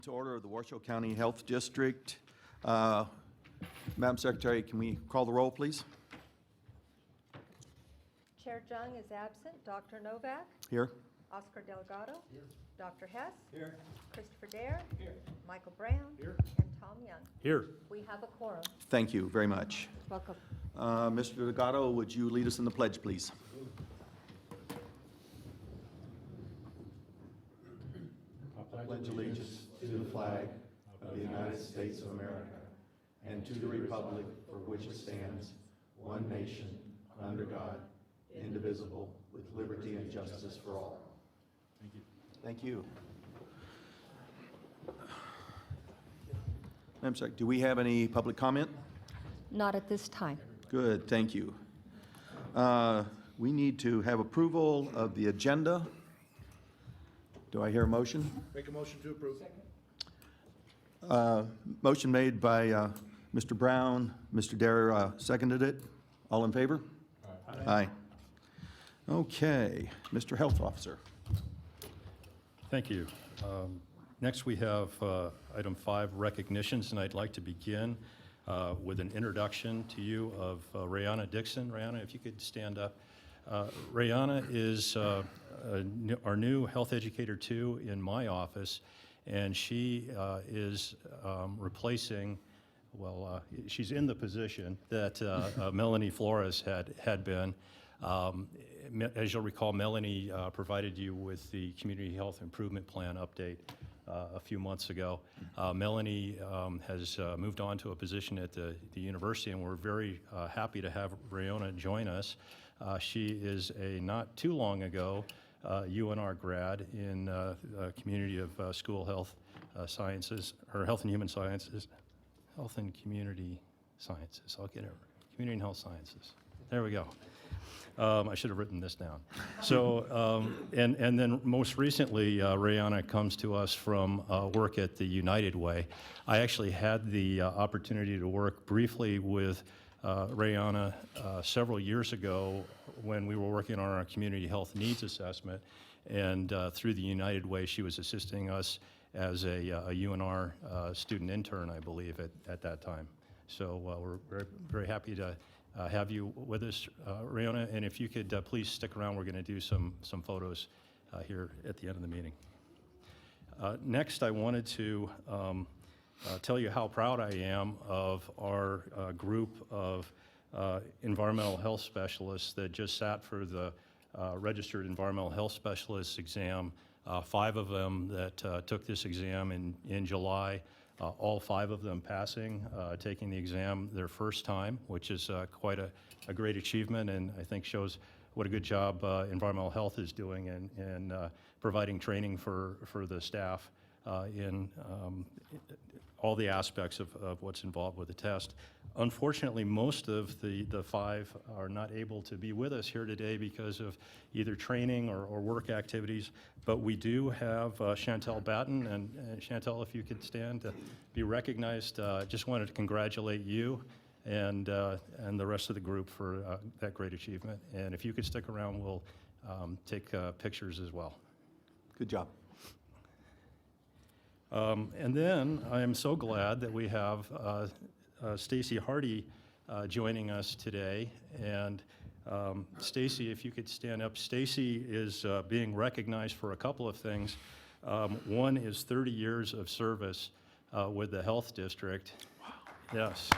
To order of the Washoe County Health District. Madam Secretary, can we call the roll, please? Chair Jung is absent. Dr. Novak? Here. Oscar Delgado? Here. Dr. Hess? Here. Christopher Dare? Here. Michael Brown? Here. And Tom Young. Here. We have a quorum. Thank you very much. Welcome. Mr. Delgado, would you lead us in the pledge, please? I pledge allegiance to the flag of the United States of America and to the republic for which it stands, one nation, under God, indivisible, with liberty and justice for all. Thank you. Thank you. Madam Secretary, do we have any public comment? Not at this time. Good, thank you. We need to have approval of the agenda. Do I hear a motion? Make a motion to approve. Motion made by Mr. Brown. Mr. Dare seconded it. All in favor? Aye. Okay, Mr. Health Officer. Thank you. Next, we have item 5, recognitions, and I'd like to begin with an introduction to you of Rayana Dixon. Rayana, if you could stand up. Rayana is our new health educator 2 in my office, and she is replacing, well, she's in the position that Melanie Flores had been. As you'll recall, Melanie provided you with the Community Health Improvement Plan update a few months ago. Melanie has moved on to a position at the university, and we're very happy to have Rayana join us. She is a not too long ago UNR grad in Community of School Health Sciences, or Health and Human Sciences, Health and Community Sciences. I'll get it. Community and Health Sciences. There we go. I should have written this down. So, and then most recently, Rayana comes to us from work at the United Way. I actually had the opportunity to work briefly with Rayana several years ago when we were working on our community health needs assessment, and through the United Way, she was assisting us as a UNR student intern, I believe, at that time. So we're very, very happy to have you with us, Rayana, and if you could please stick around, we're going to do some photos here at the end of the meeting. Next, I wanted to tell you how proud I am of our group of environmental health specialists that just sat for the registered environmental health specialist exam. 5 of them that took this exam in July. All 5 of them passing, taking the exam their first time, which is quite a great achievement, and I think shows what a good job environmental health is doing and providing training for the staff in all the aspects of what's involved with the test. Unfortunately, most of the 5 are not able to be with us here today because of either training or work activities, but we do have Chantel Batten, and Chantel, if you could stand to be recognized. Just wanted to congratulate you and the rest of the group for that great achievement. And if you could stick around, we'll take pictures as well. Good job. And then I am so glad that we have Stacy Hardy joining us today. And Stacy, if you could stand up. Stacy is being recognized for a couple of things. One is 30 years of service with the health district. Wow. Yes.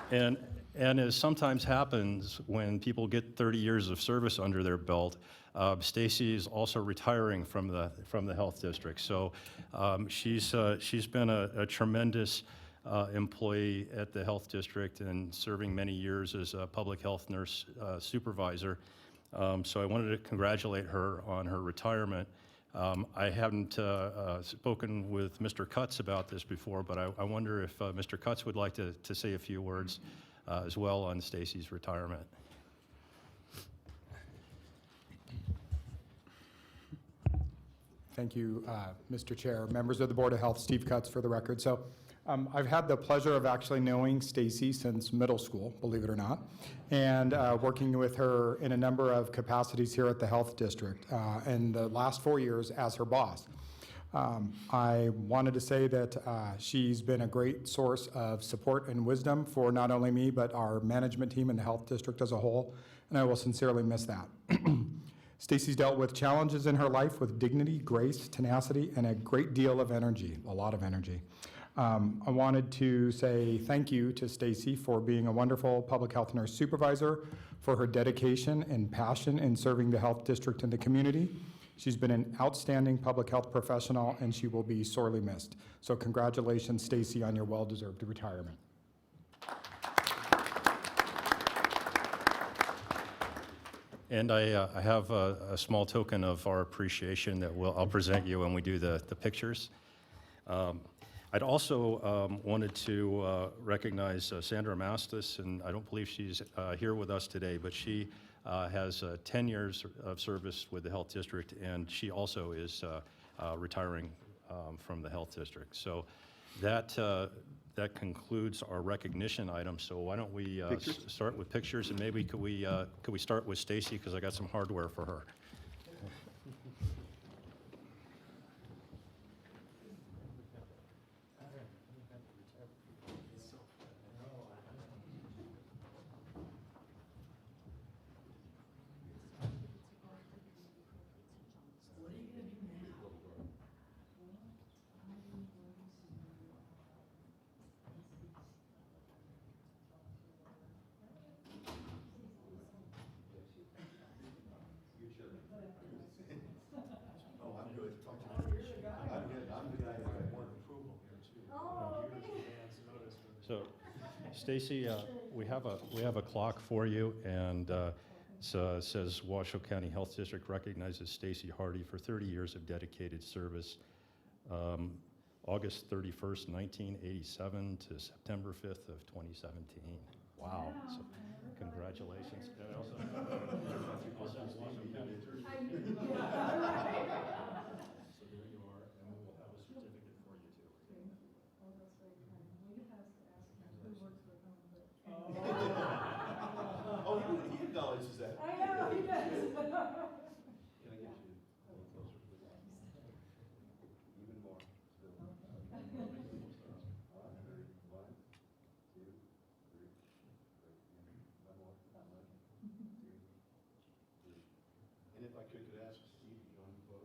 And as sometimes happens when people get 30 years of service under their belt, Stacy is also retiring from the health district. So she's been a tremendous employee at the health district and serving many years as a public health nurse supervisor. So I wanted to congratulate her on her retirement. I haven't spoken with Mr. Cutts about this before, but I wonder if Mr. Cutts would like to say a few words as well on Stacy's retirement. Thank you, Mr. Chair. Members of the Board of Health, Steve Cutts for the record. So I've had the pleasure of actually knowing Stacy since middle school, believe it or not, and working with her in a number of capacities here at the Health District, and the last 4 years as her boss. I wanted to say that she's been a great source of support and wisdom for not only me, but our management team and the Health District as a whole, and I will sincerely miss that. Stacy's dealt with challenges in her life with dignity, grace, tenacity, and a great deal of energy, a lot of energy. I wanted to say thank you to Stacy for being a wonderful public health nurse supervisor, for her dedication and passion in serving the Health District and the community. She's been an outstanding public health professional, and she will be sorely missed. So congratulations, Stacy, on your well-deserved retirement. And I have a small token of our appreciation that I'll present you when we do the pictures. I'd also wanted to recognize Sandra Mastis, and I don't believe she's here with us today, but she has 10 years of service with the Health District, and she also is retiring from the Health District. So that concludes our recognition items. So why don't we start with pictures, and maybe could we start with Stacy, because I got some hardware for her. So, Stacy, we have a clock for you, and it says Washoe County Health District recognizes Stacy Hardy for 30 years of dedicated service, August 31st, 1987 to September 5th of 2017. Wow! So, congratulations. And also Washoe County Attorney. So there you are, and we will have a certificate for you too. Oh, he acknowledges that. I know, he does. Can I get you a little closer, please? Even more. Still. All right, ready? 1, 2, 3. One more. 1, 2, 3. And if I could ask Steve to join the photo.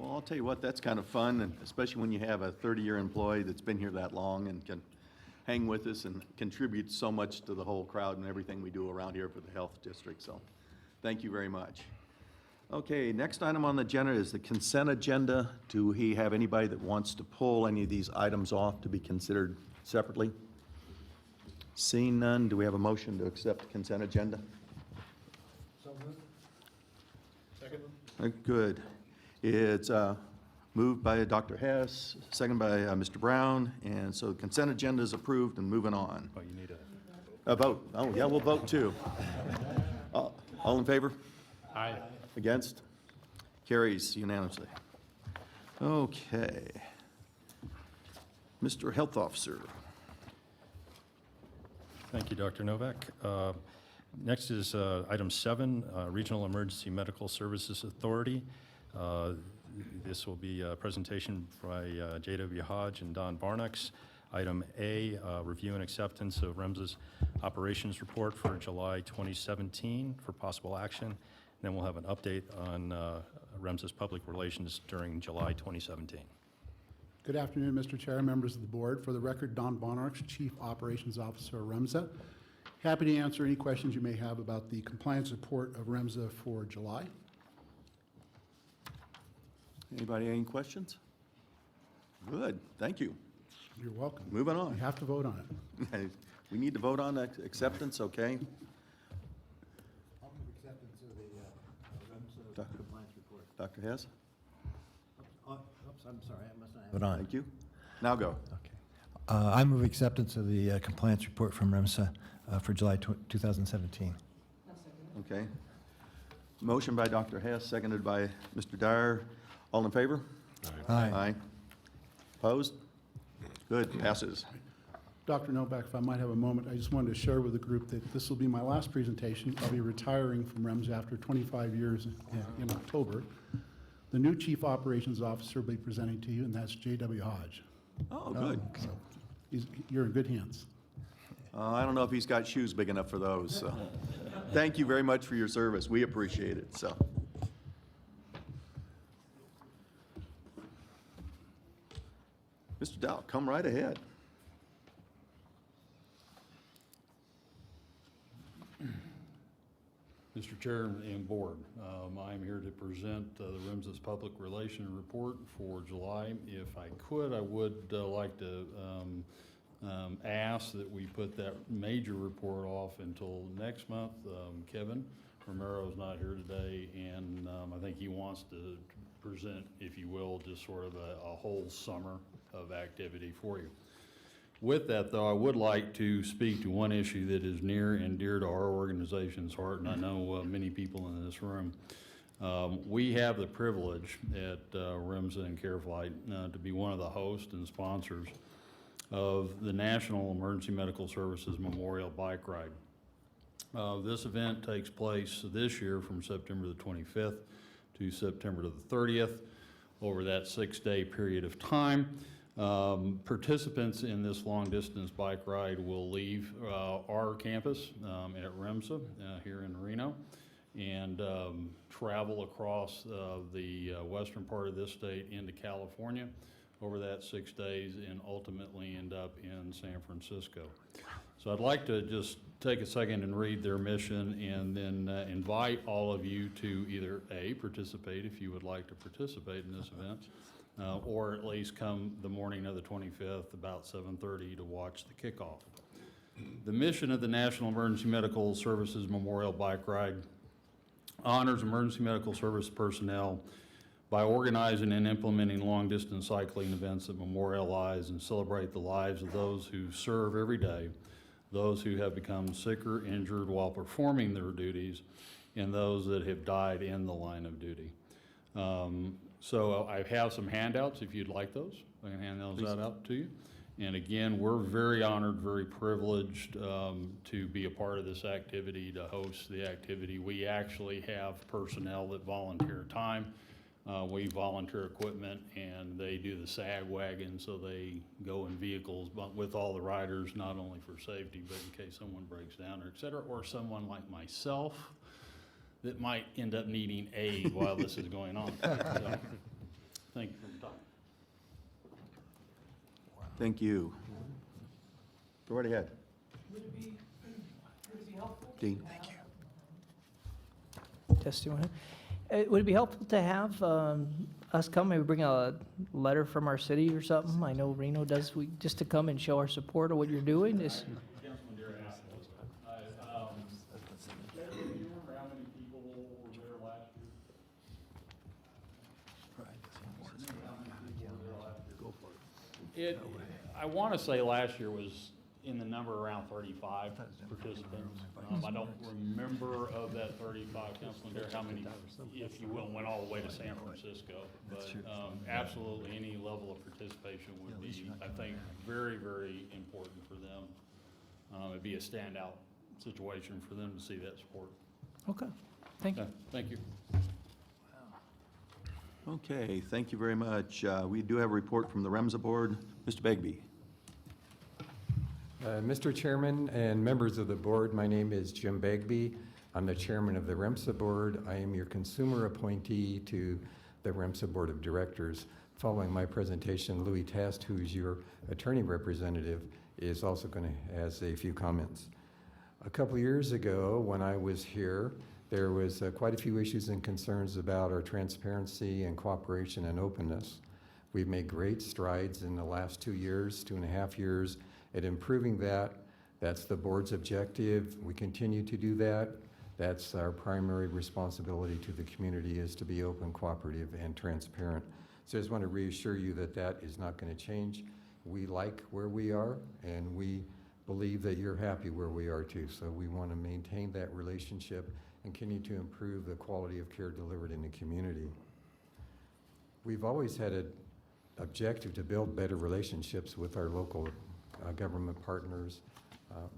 Well, I'll tell you what, that's kind of fun, and especially when you have a 30-year employee that's been here that long and can hang with us and contribute so much to the whole crowd and everything we do around here for the health district. So thank you very much. Okay, next item on the agenda is the consent agenda. Do we have anybody that wants to pull any of these items off to be considered separately? Seeing none, do we have a motion to accept the consent agenda? So moved. Second. Good. It's moved by Dr. Hess, second by Mr. Brown, and so the consent agenda is approved and moving on. Oh, you need A vote. Oh, yeah, we'll vote too. All in favor? Aye. Against? Carries unanimously. Okay. Mr. Health Officer. Thank you, Dr. Novak. Next is item 7, Regional Emergency Medical Services Authority. This will be a presentation by J.W. Hodge and Don Barnax. Item A, review and acceptance of REMS's operations report for July 2017 for possible action. Then we'll have an update on REMS's public relations during July 2017. Good afternoon, Mr. Chair, members of the board. For the record, Don Bonarch, Chief Operations Officer of REMSA. Happy to answer any questions you may have about the compliance report of REMSA for July. Anybody any questions? Good, thank you. You're welcome. Moving on. We have to vote on it. We need to vote on that acceptance, okay? I'll move acceptance of the REMSA compliance report. Dr. Hess? Oops, I'm sorry, I must not have it on. Thank you. Now go. Okay. I move acceptance of the compliance report from REMSA for July 2017. Okay. Motion by Dr. Hess, seconded by Mr. Dyer. All in favor? Aye. Opposed? Good, passes. Dr. Novak, if I might have a moment, I just wanted to share with the group that this will be my last presentation. I'll be retiring from REMSA after 25 years in October. The new Chief Operations Officer will be presenting to you, and that's J.W. Hodge. Oh, good. So you're in good hands. I don't know if he's got shoes big enough for those, so. Thank you very much for your service. We appreciate it, so. Mr. Dow, come right ahead. Mr. Chair and Board, I'm here to present the REMSA's Public Relations Report for July. If I could, I would like to ask that we put that major report off until next month. Kevin Romero is not here today, and I think he wants to present, if you will, just sort of a whole summer of activity for you. With that, though, I would like to speak to one issue that is near and dear to our organization's heart, and I know many people in this room. We have the privilege at REMSA and CareFlight to be one of the hosts and sponsors of the National Emergency Medical Services Memorial Bike Ride. This event takes place this year from September the 25th to September the 30th over that 6-day period of time. Participants in this long-distance bike ride will leave our campus at REMSA here in Reno and travel across the western part of this state into California over that 6 days and ultimately end up in San Francisco. So I'd like to just take a second and read their mission and then invite all of you to either A, participate if you would like to participate in this event, or at least come the morning of the 25th about 7:30 to watch the kickoff. The mission of the National Emergency Medical Services Memorial Bike Ride honors emergency medical service personnel by organizing and implementing long-distance cycling events that memorialize and celebrate the lives of those who serve every day, those who have become sick or injured while performing their duties, and those that have died in the line of duty. So I have some handouts if you'd like those. I can hand those out to you. And again, we're very honored, very privileged to be a part of this activity, to host the activity. We actually have personnel that volunteer time. We volunteer equipment, and they do the SAG wagon, so they go in vehicles but with all the riders, not only for safety, but in case someone breaks down or et cetera, or someone like myself that might end up needing aid while this is going on. Thank you for your time. Thank you. Go right ahead. Dean. Testimony. Would it be helpful to have us come, maybe bring a letter from our city or something? I know Reno does, just to come and show our support of what you're doing. Councilman Dare asked us. Do you remember how many people were there last year? I want to say last year was in the number around 35 participants. I don't remember of that 35, Councilman Dare, how many, if you will, went all the way to San Francisco. But absolutely any level of participation would be, I think, very, very important for them. It'd be a standout situation for them to see that support. Okay, thank you. Thank you. Okay, thank you very much. We do have a report from the REMSA board. Mr. Begbie. Mr. Chairman and members of the board, my name is Jim Begbie. I'm the chairman of the REMSA board. I am your consumer appointee to the REMSA board of directors. Following my presentation, Louis Test, who is your attorney representative, is also going to has a few comments. A couple of years ago, when I was here, there was quite a few issues and concerns about our transparency and cooperation and openness. We've made great strides in the last 2 years, 2.5 years, at improving that. That's the board's objective. We continue to do that. That's our primary responsibility to the community, is to be open, cooperative, and transparent. So I just want to reassure you that that is not going to change. We like where we are, and we believe that you're happy where we are too. So we want to maintain that relationship and continue to improve the quality of care delivered in the community. We've always had an objective to build better relationships with our local government partners.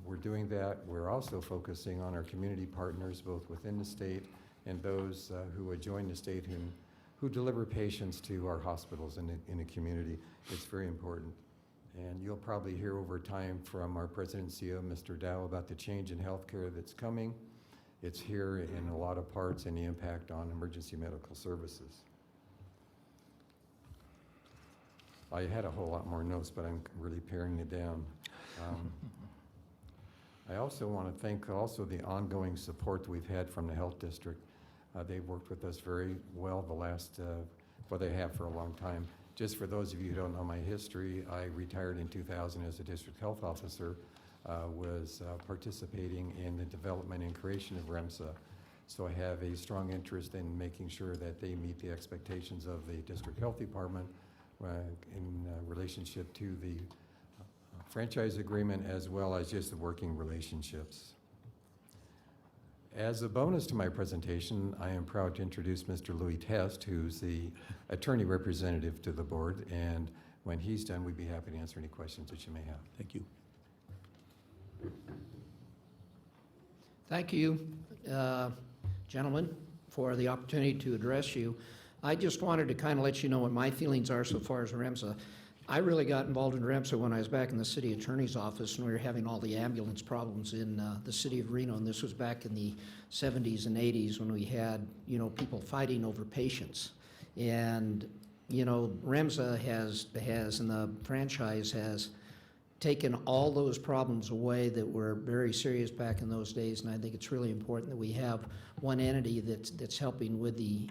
We're doing that. We're also focusing on our community partners, both within the state and those who adjoin the state who deliver patients to our hospitals in the community. It's very important. And you'll probably hear over time from our President and CEO, Mr. Dow, about the change in healthcare that's coming. It's here in a lot of parts, and the impact on emergency medical services. I had a whole lot more notes, but I'm really paring it down. I also want to thank the ongoing support that we've had from the health district. They've worked with us very well the last, they have for a long time. Just for those of you who don't know my history, I retired in 2000 as a district health officer, was participating in the development and creation of REMSA. So I have a strong interest in making sure that they meet the expectations of the district health department in relationship to the franchise agreement, as well as just the working relationships. As a bonus to my presentation, I am proud to introduce Mr. Louis Test, who's the attorney representative to the board, and when he's done, we'd be happy to answer any questions that you may have. Thank you. Thank you, gentlemen, for the opportunity to address you. I just wanted to kind of let you know what my feelings are so far as REMSA. I really got involved in REMSA when I was back in the city attorney's office, and we were having all the ambulance problems in the city of Reno, and this was back in the 70s and 80s when we had, people fighting over patients. And, REMSA has, and the franchise has taken all those problems away that were very serious back in those days, and I think it's really important that we have one entity that's helping with the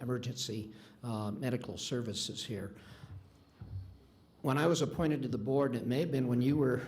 emergency medical services here. When I was appointed to the board, and it may have been when you were,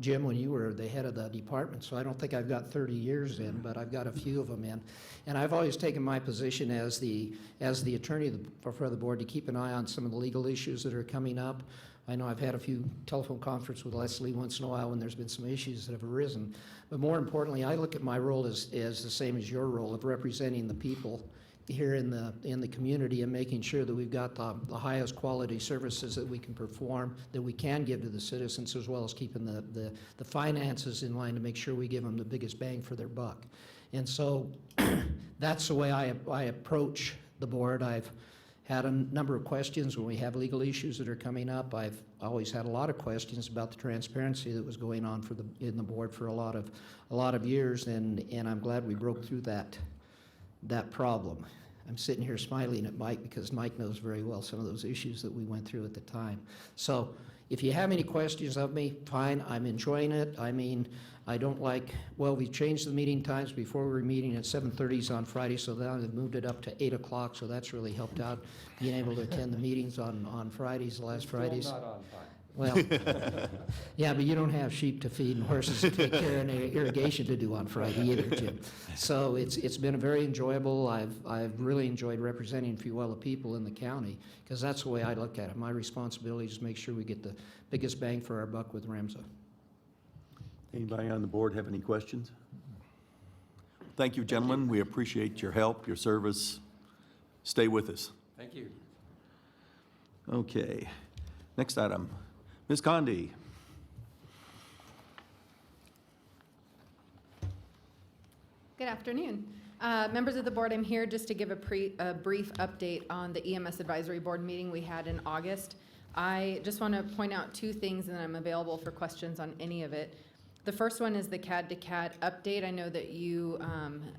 Jim, when you were the head of the department, so I don't think I've got 30 years in, but I've got a few of them in. And I've always taken my position as the attorney for the board to keep an eye on some of the legal issues that are coming up. I know I've had a few telephone conferences with Leslie once in a while when there's been some issues that have arisen. But more importantly, I look at my role as the same as your role of representing the people here in the community and making sure that we've got the highest quality services that we can perform, that we can give to the citizens, as well as keeping the finances in line to make sure we give them the biggest bang for their buck. And so that's the way I approach the board. I've had a number of questions when we have legal issues that are coming up. I've always had a lot of questions about the transparency that was going on in the board for a lot of years, and I'm glad we broke through that problem. I'm sitting here smiling at Mike because Mike knows very well some of those issues that we went through at the time. So if you have any questions of me, fine, I'm enjoying it. I mean, I don't like, well, we changed the meeting times. Before we were meeting at 7:30 on Friday, so now they've moved it up to 8 o'clock, so that's really helped out, being able to attend the meetings on Fridays, the last Fridays. Still not on time. Well, yeah, but you don't have sheep to feed and horses to take care of and irrigation to do on Friday either, Jim. So it's been a very enjoyable. I've really enjoyed representing Fuella people in the county, because that's the way I look at it. My responsibility is to make sure we get the biggest bang for our buck with REMSA. Anybody on the board have any questions? Thank you, gentlemen. We appreciate your help, your service. Stay with us. Thank you. Okay. Next item. Ms. Condi. Good afternoon. Members of the board, I'm here just to give a brief update on the EMS Advisory Board meeting we had in August. I just want to point out two things, and then I'm available for questions on any of it. The first one is the CAD to CAD update. I know that you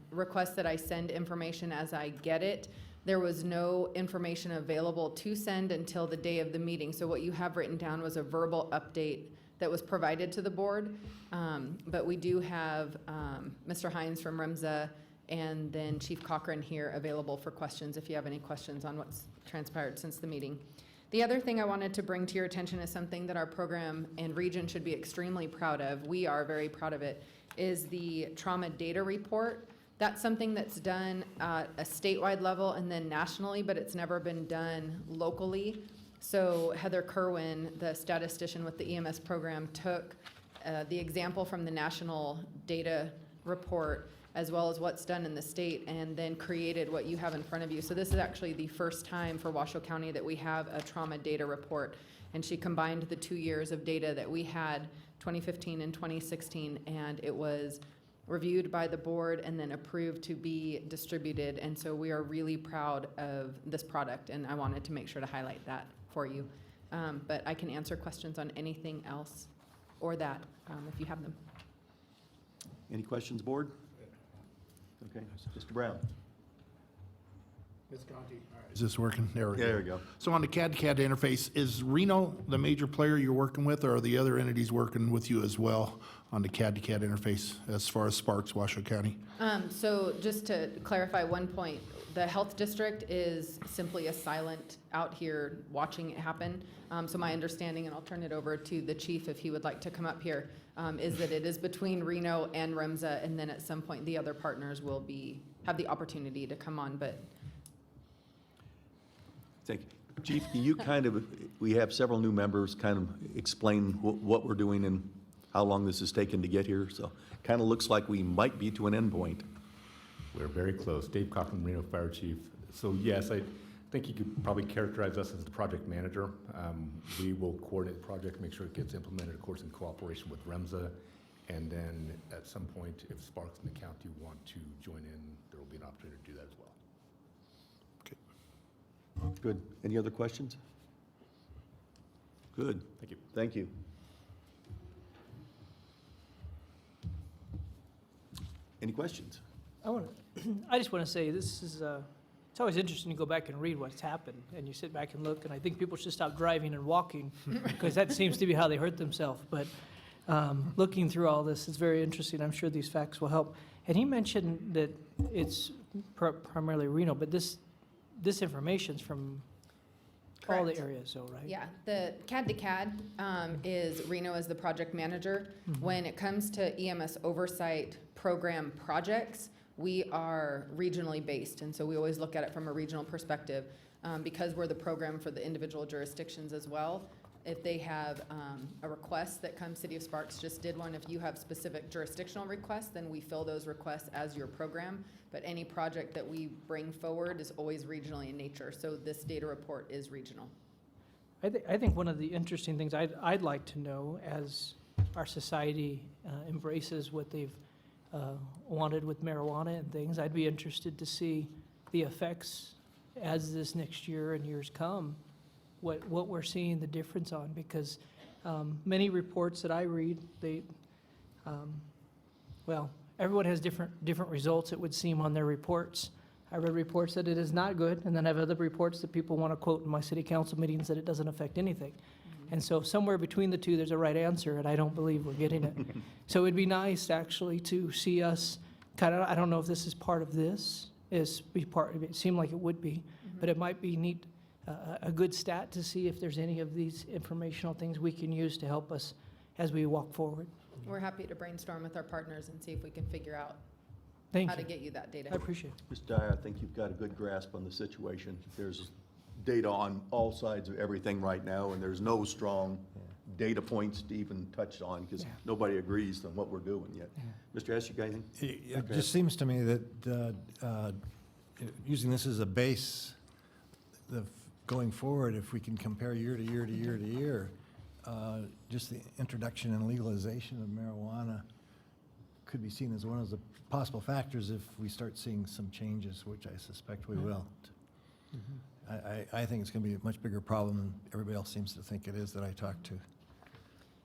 request that I send information as I get it. There was no information available to send until the day of the meeting. So what you have written down was a verbal update that was provided to the board. But we do have Mr. Hines from REMSA and then Chief Cochran here available for questions if you have any questions on what's transpired since the meeting. The other thing I wanted to bring to your attention is something that our program and region should be extremely proud of. We are very proud of it, is the trauma data report. That's something that's done at a statewide level and then nationally, but it's never been done locally. So Heather Kerwin, the statistician with the EMS program, took the example from the national data report as well as what's done in the state and then created what you have in front of you. So this is actually the first time for Washoe County that we have a trauma data report. And she combined the 2 years of data that we had, 2015 and 2016, and it was reviewed by the board and then approved to be distributed. And so we are really proud of this product, and I wanted to make sure to highlight that for you. But I can answer questions on anything else or that if you have them. Any questions, board? Okay, Mr. Brown. Ms. Conti, all right. Is this working? There we go. There we go. So on the CAD to CAD interface, is Reno the major player you're working with, or are the other entities working with you as well on the CAD to CAD interface as far as Sparks, Washoe County? So just to clarify one point, the health district is simply a silent out here watching it happen. So my understanding, and I'll turn it over to the chief if he would like to come up here, is that it is between Reno and REMSA, and then at some point the other partners will have the opportunity to come on, but Thank you. Chief, can you we have several new members, kind of explain what we're doing and how long this has taken to get here? So kind of looks like we might be to an end point. We're very close. Dave Cochran, Reno Fire Chief. So yes, I think you could probably characterize us as the project manager. We will coordinate the project, make sure it gets implemented, of course, in cooperation with REMSA. And then at some point, if Sparks and the county want to join in, there will be an opportunity to do that as well. Good. Any other questions? Good. Thank you. Thank you. Any questions? I just want to say this is, it's always interesting to go back and read what's happened, and you sit back and look, and I think people should stop driving and walking, because that seems to be how they hurt themselves. But looking through all this, it's very interesting. I'm sure these facts will help. And he mentioned that it's primarily Reno, but this information's from all the Correct. areas, though, right? yeah, the CAD to CAD is Reno as the project manager. When it comes to EMS oversight program projects, we are regionally based, and so we always look at it from a regional perspective. Because we're the program for the individual jurisdictions as well, if they have a request that comes, City of Sparks just did one, if you have specific jurisdictional requests, then we fill those requests as your program. But any project that we bring forward is always regionally in nature, so this data report is regional. I think one of the interesting things I'd like to know, as our society embraces what they've wanted with marijuana and things, I'd be interested to see the effects as this next year and years come, what we're seeing the difference on, because many reports that I read, well, everyone has different results, it would seem, on their reports. I read reports that it is not good, and then I have other reports that people want to quote in my city council meetings that it doesn't affect anything. And so somewhere between the two, there's a right answer, and I don't believe we're getting it. So it'd be nice, actually, to see us kind of, I don't know if this is part of this, it seemed like it would be, but it might be neat, a good stat to see if there's any of these informational things we can use to help us as we walk forward. We're happy to brainstorm with our partners and see if we can figure out Thank how to you. get you that data. I appreciate it. Mr. Dyer, I think you've got a good grasp on the situation. There's data on all sides of everything right now, and there's no strong data points to even touch on, because nobody agrees on what we're doing yet. Mr. Hess, you got anything? It just seems to me that using this as a base, going forward, if we can compare year to year to year to year, just the introduction and legalization of marijuana could be seen as one of the possible factors if we start seeing some changes, which I suspect we will. I think it's going to be a much bigger problem than everybody else seems to think it is that I talk to.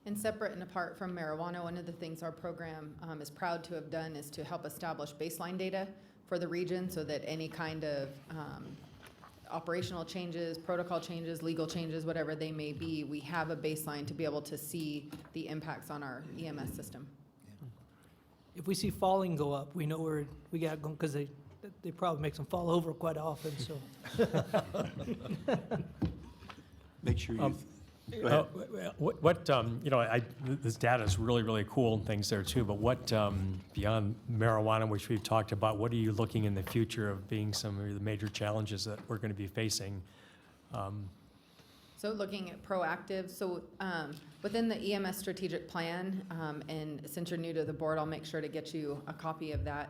And separate and apart from marijuana, one of the things our program is proud to have done is to help establish baseline data for the region so that any kind of operational changes, protocol changes, legal changes, whatever they may be, we have a baseline to be able to see the impacts on our EMS system. If we see falling go up, we know where we got going, because they probably make them fall over quite often, so. Make sure you, go ahead. What you know, this data is really, really cool and things there too, but what, beyond marijuana, which we've talked about, what are you looking in the future of being some of the major challenges that we're going to be facing? So looking at proactive, so within the EMS strategic plan, and since you're new to the board, I'll make sure to get you a copy of that.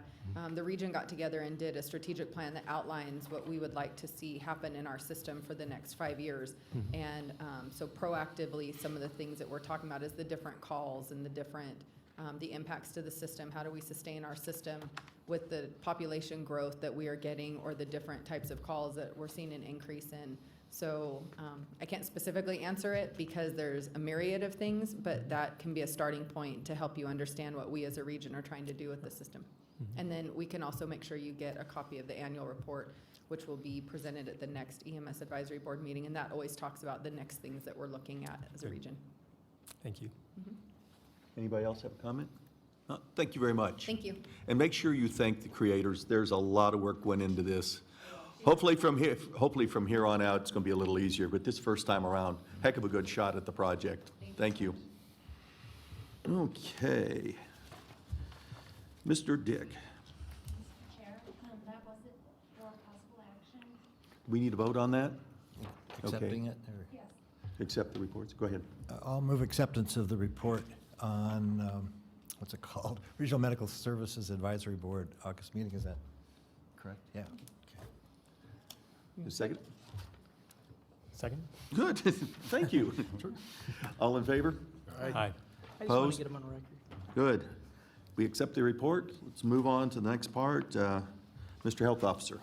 The region got together and did a strategic plan that outlines what we would like to see happen in our system for the next 5 years. And so proactively, some of the things that we're talking about is the different calls and the different, the impacts to the system. How do we sustain our system with the population growth that we are getting, or the different types of calls that we're seeing an increase in? So I can't specifically answer it because there's a myriad of things, but that can be a starting point to help you understand what we as a region are trying to do with the system. And then we can also make sure you get a copy of the annual report, which will be presented at the next EMS Advisory Board meeting, and that always talks about the next things that we're looking at as a region. Thank you. Anybody else have a comment? Thank you very much. Thank you. And make sure you thank the creators. There's a lot of work went into this. Hopefully from here on out, it's going to be a little easier, but this first time around, heck of a good shot at the project. Thank you. Okay. Mr. Dick. Chair, that was it for possible action. We need a vote on that? Accepting it? Or- Yes. Accept the reports. Go ahead. I'll move acceptance of the report on, what's it called? Regional Medical Services Advisory Board, August meeting, is that correct? Yeah. A second? Second? Good. Thank you. All in favor? I Aye. just want Opposed? to get them on record. Good. We accept the report. Let's move on to the next part. Mr. Health Officer.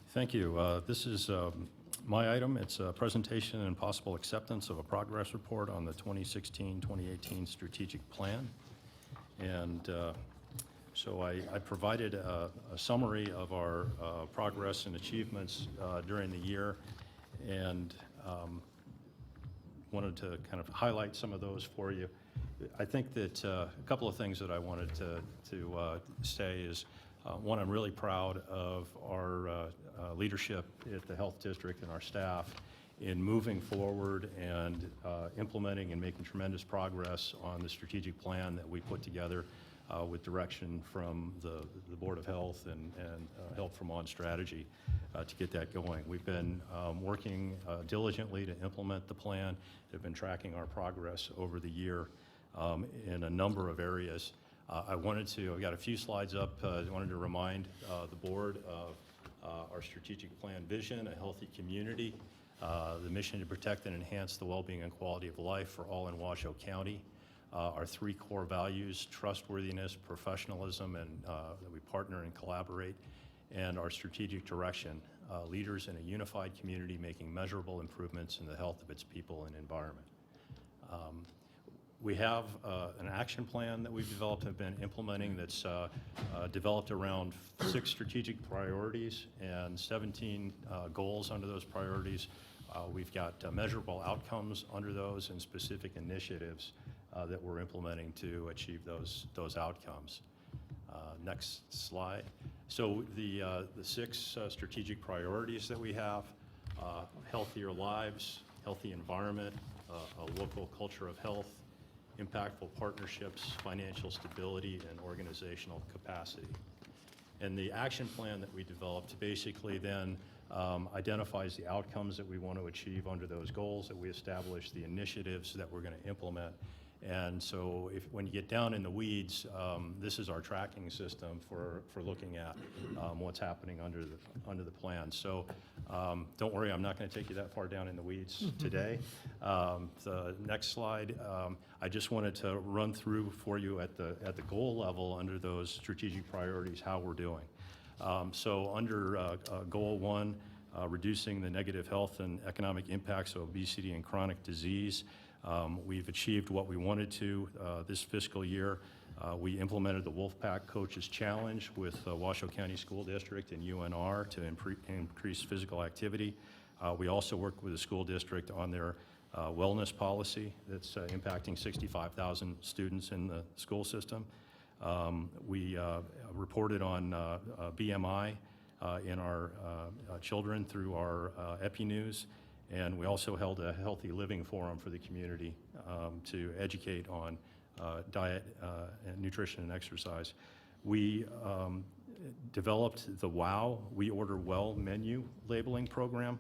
Thank you. This is my item. It's a presentation and possible acceptance of a progress report on the 2016-2018 strategic plan. And so I provided a summary of our progress and achievements during the year, and wanted to kind of highlight some of those for you. I think that a couple of things that I wanted to say is, one, I'm really proud of our leadership at the Health District and our staff in moving forward and implementing and making tremendous progress on the strategic plan that we put together with direction from the Board of Health and help from On Strategy to get that going. We've been working diligently to implement the plan, have been tracking our progress over the year in a number of areas. I've got a few slides up. I wanted to remind the board of our strategic plan vision, a healthy community, the mission to protect and enhance the well-being and quality of life for all in Washoe County, our three core values, trustworthiness, professionalism, and that we partner and collaborate, and our strategic direction, leaders in a unified community making measurable improvements in the health of its people and environment. We have an action plan that we've developed and been implementing that's developed around 6 strategic priorities and 17 goals under those priorities. We've got measurable outcomes under those and specific initiatives that we're implementing to achieve those outcomes. Next slide. So the 6 strategic priorities that we have, healthier lives, healthy environment, a local culture of health, impactful partnerships, financial stability, and organizational capacity. And the action plan that we developed basically then identifies the outcomes that we want to achieve under those goals that we established, the initiatives that we're going to implement. And so when you get down in the weeds, this is our tracking system for looking at what's happening under the plan. So don't worry, I'm not going to take you that far down in the weeds today. The next slide, I just wanted to run through for you at the goal level under those strategic priorities how we're doing. So under goal 1, reducing the negative health and economic impacts of obesity and chronic disease. We've achieved what we wanted to this fiscal year. We implemented the Wolfpack Coaches Challenge with Washoe County School District and UNR to increase physical activity. We also worked with the school district on their wellness policy that's impacting 65,000 students in the school system. We reported on BMI in our children through our EpiNews. And we also held a healthy living forum for the community to educate on diet, and nutrition, and exercise. We developed the WOW, We Order Well menu labeling program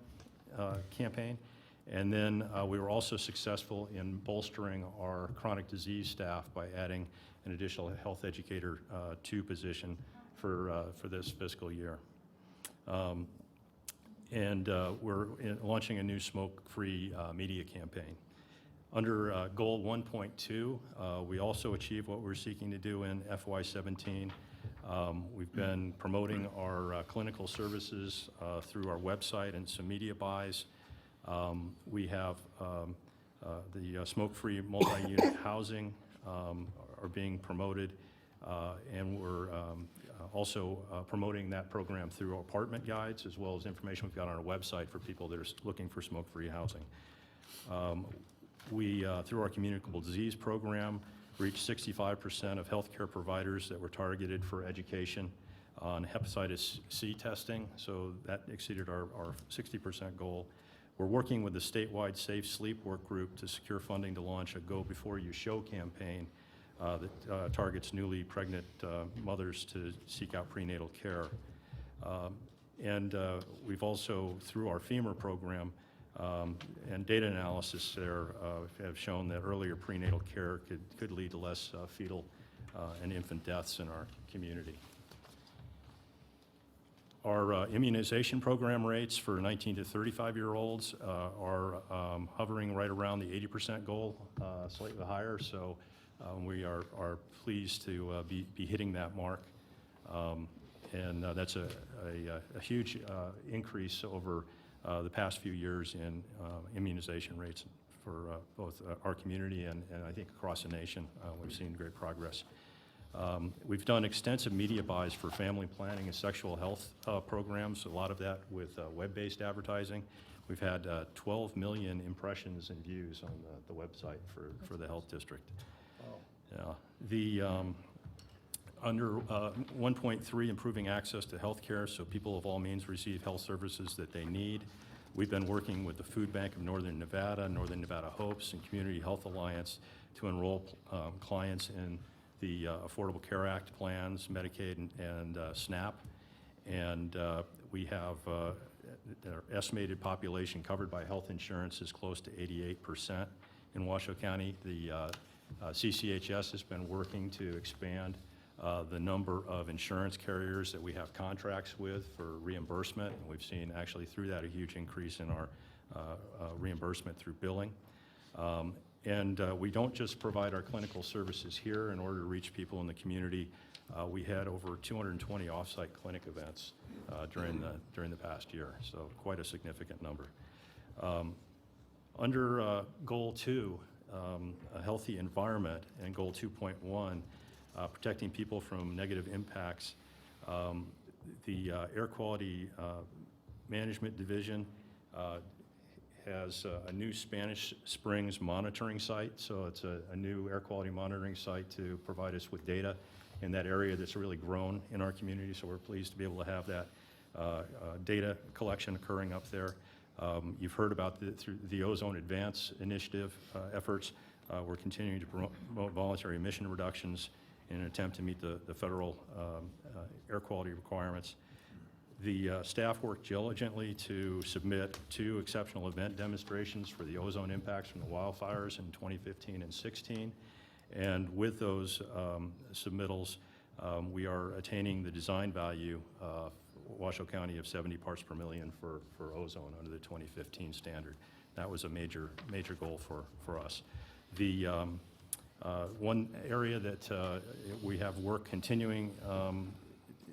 campaign. And then we were also successful in bolstering our chronic disease staff by adding an additional health educator 2 position for this fiscal year. And we're launching a new smoke-free media campaign. Under Goal 1.2, we also achieved what we're seeking to do in FY17. We've been promoting our clinical services through our website and some media buys. We have the smoke-free multi-unit housing are being promoted, and we're also promoting that program through apartment guides as well as information we've got on our website for people that are looking for smoke-free housing. We, through our communicable disease program, reached 65% of healthcare providers that were targeted for education on hepatitis C testing, so that exceeded our 60% goal. We're working with the statewide Safe Sleep Work Group to secure funding to launch a Go Before You Show campaign that targets newly pregnant mothers to seek out prenatal care. And we've also, through our FEMUR program and data analysis there, have shown that earlier prenatal care could lead to less fetal and infant deaths in our community. Our immunization program rates for 19 to 35-year-olds are hovering right around the 80% goal, slightly higher. So we are pleased to be hitting that mark. And that's a huge increase over the past few years in immunization rates for both our community and I think across the nation. We've seen great progress. We've done extensive media buys for family planning and sexual health programs, a lot of that with web-based advertising. We've had 12 million impressions and views on the website for the health district. Yeah. Under 1.3, improving access to health care so people of all means receive health services that they need. We've been working with the Food Bank of Northern Nevada Hopes, and Community Health Alliance to enroll clients in the Affordable Care Act plans, Medicaid and SNAP. And we have our estimated population covered by health insurance is close to 88% in Washoe County. The CCHS has been working to expand the number of insurance carriers that we have contracts with for reimbursement. And we've seen actually through that a huge increase in our reimbursement through billing. And we don't just provide our clinical services here in order to reach people in the community. We had over 220 off-site clinic events during the past year, so quite a significant number. Under Goal 2, a healthy environment, and Goal 2.1, protecting people from negative impacts. The Air Quality Management Division has a new Spanish Springs monitoring site, so it's a new air quality monitoring site to provide us with data in that area that's really grown in our community, so we're pleased to be able to have that data collection occurring up there. You've heard about through the Ozone Advance Initiative efforts. We're continuing to promote voluntary emission reductions in an attempt to meet the federal air quality requirements. The staff worked diligently to submit 2 exceptional event demonstrations for the ozone impacts from the wildfires in 2015 and 16. And with those submittals, we are attaining the design value, Washoe County, of 70 parts per million for ozone under the 2015 standard. That was a major goal for us. The one area that we have work continuing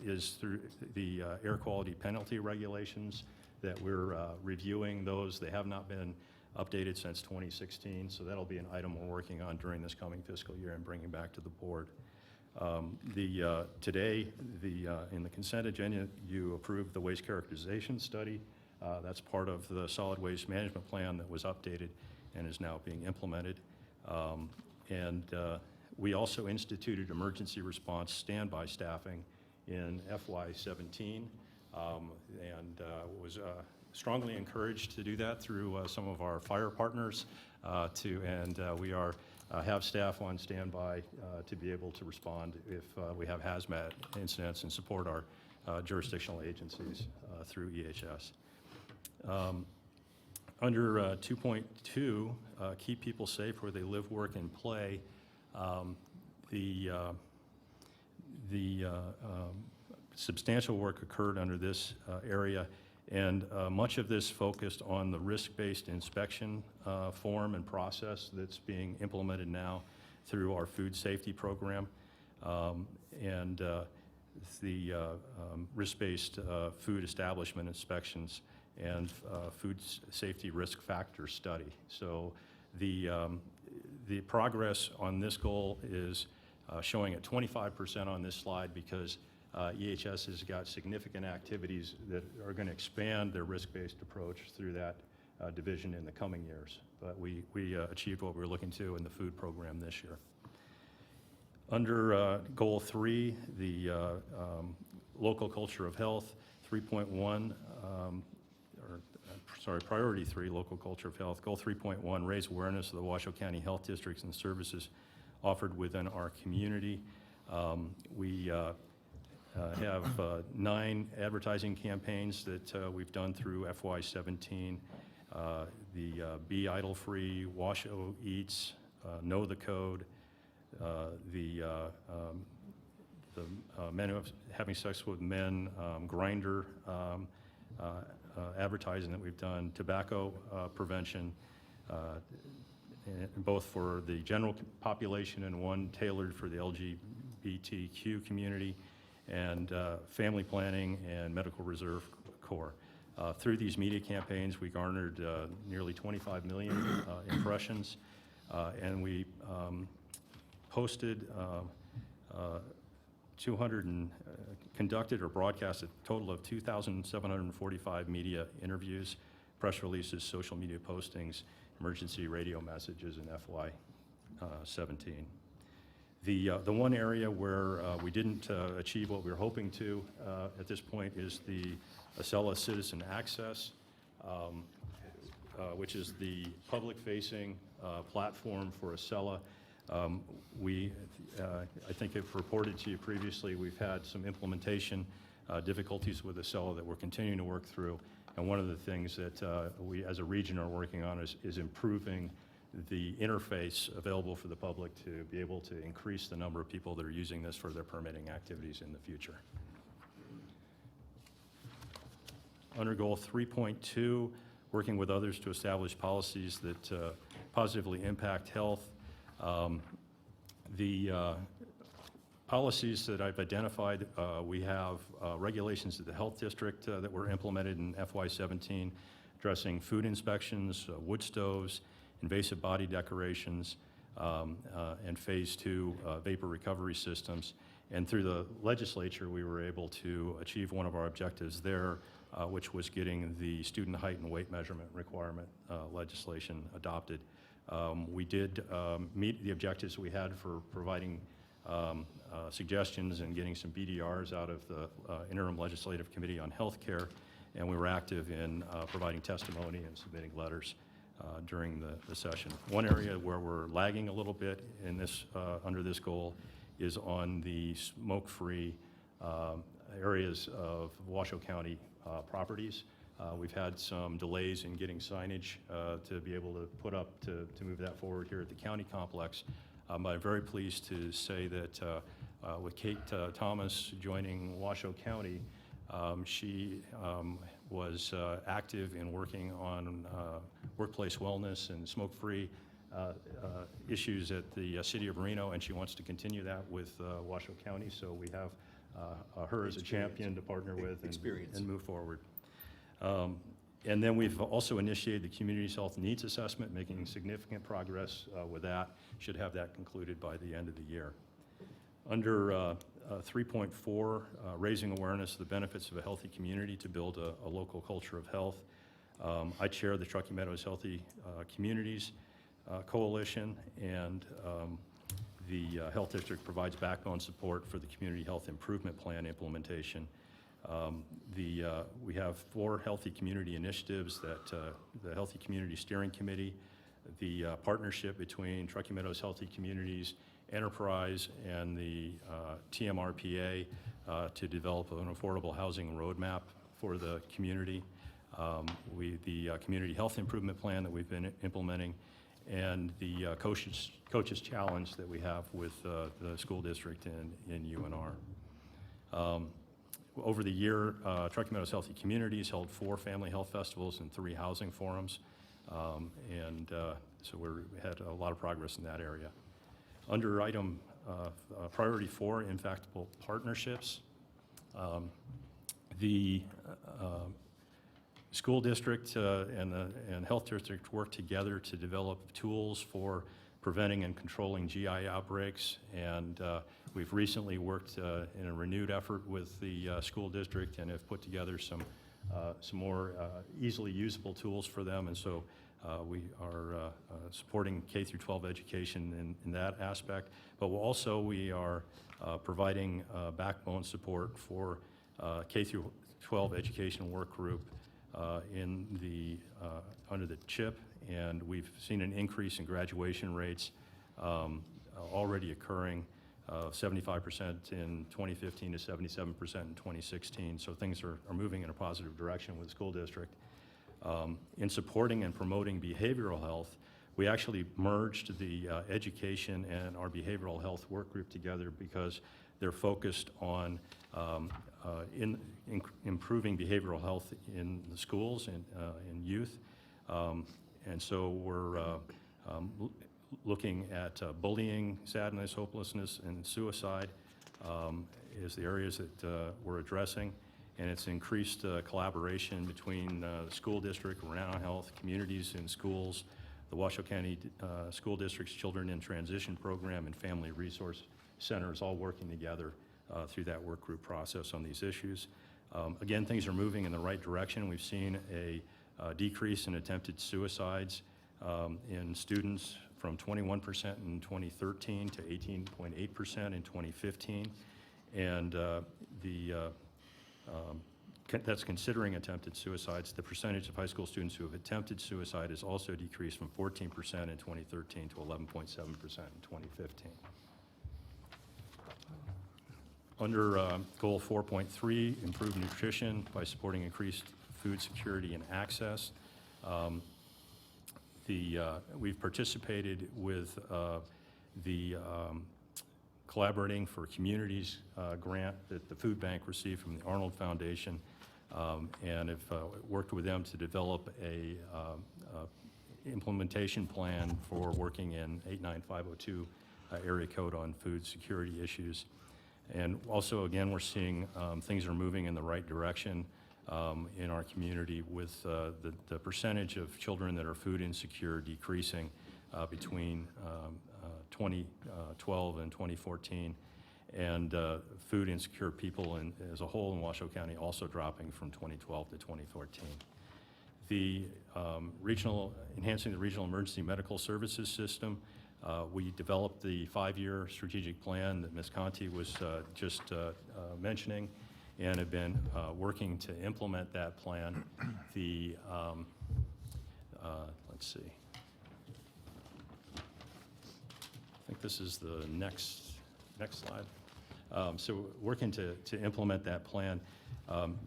is through the air quality penalty regulations that we're reviewing those. They have not been updated since 2016, so that'll be an item we're working on during this coming fiscal year and bringing back to the board. Today, in the consent agenda, you approved the waste characterization study. That's part of the solid waste management plan that was updated and is now being implemented. We also instituted emergency response standby staffing in FY17 and was strongly encouraged to do that through some of our fire partners we have staff on standby to be able to respond if we have hazmat incidents and support our jurisdictional agencies through EHS. Under 2.2, keep people safe where they live, work, and play, the substantial work occurred under this area, and much of this focused on the risk-based inspection form and process that's being implemented now through our food safety program, the risk-based food establishment inspections and food safety risk factor study. So the progress on this goal is showing at 25% on this slide because EHS has got significant activities that are going to expand their risk-based approach through that division in the coming years. But we achieved what we were looking to in the food program this year. Under Goal 3, the local culture of health, 3.1, Priority 3, local culture of health. Goal 3.1, raise awareness of the Washoe County Health Districts and services offered within our community. We have 9 advertising campaigns that we've done through FY17. The Be Idle Free, Washoe Eats, Know the Code, the men having sex with men, Grindr, advertising that we've done, tobacco prevention, both for the general population and one tailored for the LGBTQ community, and family planning and medical reserve corps. Through these media campaigns, we garnered nearly 25 million impressions, and we posted conducted or broadcast a total of 2,745 media interviews, press releases, social media postings, emergency radio messages in FY17. The one area where we didn't achieve what we were hoping to at this point is the Acela Citizen Access, which is the public-facing platform for Acela. I think I've reported to you previously, we've had some implementation difficulties with Acela that we're continuing to work through. And one of the things that we as a region are working on is improving the interface available for the public to be able to increase the number of people that are using this for their permitting activities in the future. Under Goal 3.2, working with others to establish policies that positively impact health. The policies that I've identified, we have regulations at the health district that were implemented in FY17, addressing food inspections, wood stoves, invasive body decorations, and Phase 2 vapor recovery systems. And through the legislature, we were able to achieve one of our objectives there, which was getting the student height and weight measurement requirement legislation adopted. We did meet the objectives we had for providing suggestions and getting some BDRs out of the Interim Legislative Committee on Healthcare, and we were active in providing testimony and submitting letters during the session. One area where we're lagging a little bit in this, under this goal is on the smoke-free areas of Washoe County properties. We've had some delays in getting signage to be able to put up to move that forward here at the county complex. But I'm very pleased to say that with Kate Thomas joining Washoe County, she was active in working on workplace wellness and smoke-free issues at the City of Reno, and she wants to continue that with Washoe County. So we have her as a champion to partner with and move forward. And then we've also initiated the Community's Health Needs Assessment, making significant progress with that. Should have that concluded by the end of the year. Under 3.4, raising awareness of the benefits of a healthy community to build a local culture of health. I chair the Truckee Meadows Healthy Communities Coalition, and the Health District provides backbone support for the Community Health Improvement Plan implementation. We have 4 healthy community initiatives that the Healthy Community Steering Committee, the partnership between Truckee Meadows Healthy Communities Enterprise and the TMRPA to develop an affordable housing roadmap for the community, the Community Health Improvement Plan that we've been implementing, and the Coaches Challenge that we have with the school district in UNR. Over the year, Truckee Meadows Healthy Communities held 4 family health festivals and 3 housing forums, so we had a lot of progress in that area. Under item priority 4, impactful partnerships, the school district and health district work together to develop tools for preventing and controlling GI outbreaks, and we've recently worked in a renewed effort with the school district and have put together some more easily usable tools for them, and so we are supporting K through 12 education in that aspect, but we are providing backbone support for K through 12 education work group in the under the CHIP, and we've seen an increase in graduation rates already occurring, 75% in 2015 to 77% in 2016. So things are moving in a positive direction with the school district. In supporting and promoting behavioral health, we actually merged the education and our behavioral health work group together because they're focused on improving behavioral health in the schools and in youth. And so we're looking at bullying, sadness, hopelessness, and suicide is the areas that we're addressing. And it's increased collaboration between the school district, Reno Health, communities in schools, the Washoe County School District's Children in Transition Program, and Family Resource Centers all working together through that work group process on these issues. Again, things are moving in the right direction. We've seen a decrease in attempted suicides in students from 21% in 2013 to 18.8% in 2015. And that's considering attempted suicides. The percentage of high school students who have attempted suicide has also decreased from 14% in 2013 to 11.7% in 2015. Under Goal 4.3, improve nutrition by supporting increased food security and access. We've participated with the Collaborating for Communities grant that the food bank received from the Arnold Foundation, and have worked with them to develop a implementation plan for working in 89502 area code on food security issues. And also, again, we're seeing things are moving in the right direction in our community, with the percentage of children that are food insecure decreasing between 2012 and 2014, and food insecure people as a whole in Washoe County also dropping from 2012 to 2014. The enhancing the regional emergency medical services system, we developed the 5-year strategic plan that Ms. Conti was just mentioning, and have been working to implement that plan. The, let's see. I think this is the next slide. So working to implement that plan.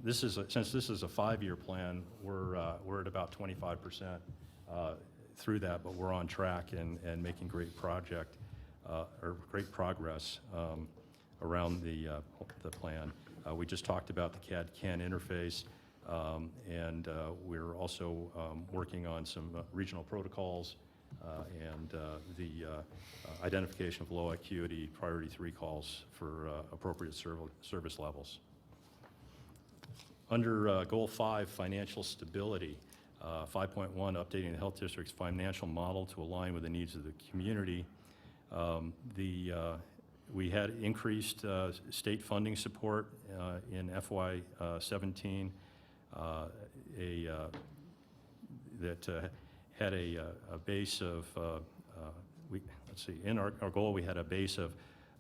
Since this is a 5-year plan, we're at about 25% through that, but we're on track and making great progress around the plan. We just talked about the CAD-CAN interface, and we're also working on some regional protocols and the identification of low acuity priority 3 calls for appropriate service levels. Under Goal 5, financial stability, 5.1, updating the health district's financial model to align with the needs of the community. We had increased state funding support in FY17 that had a base of, let's see, in our goal we had a base of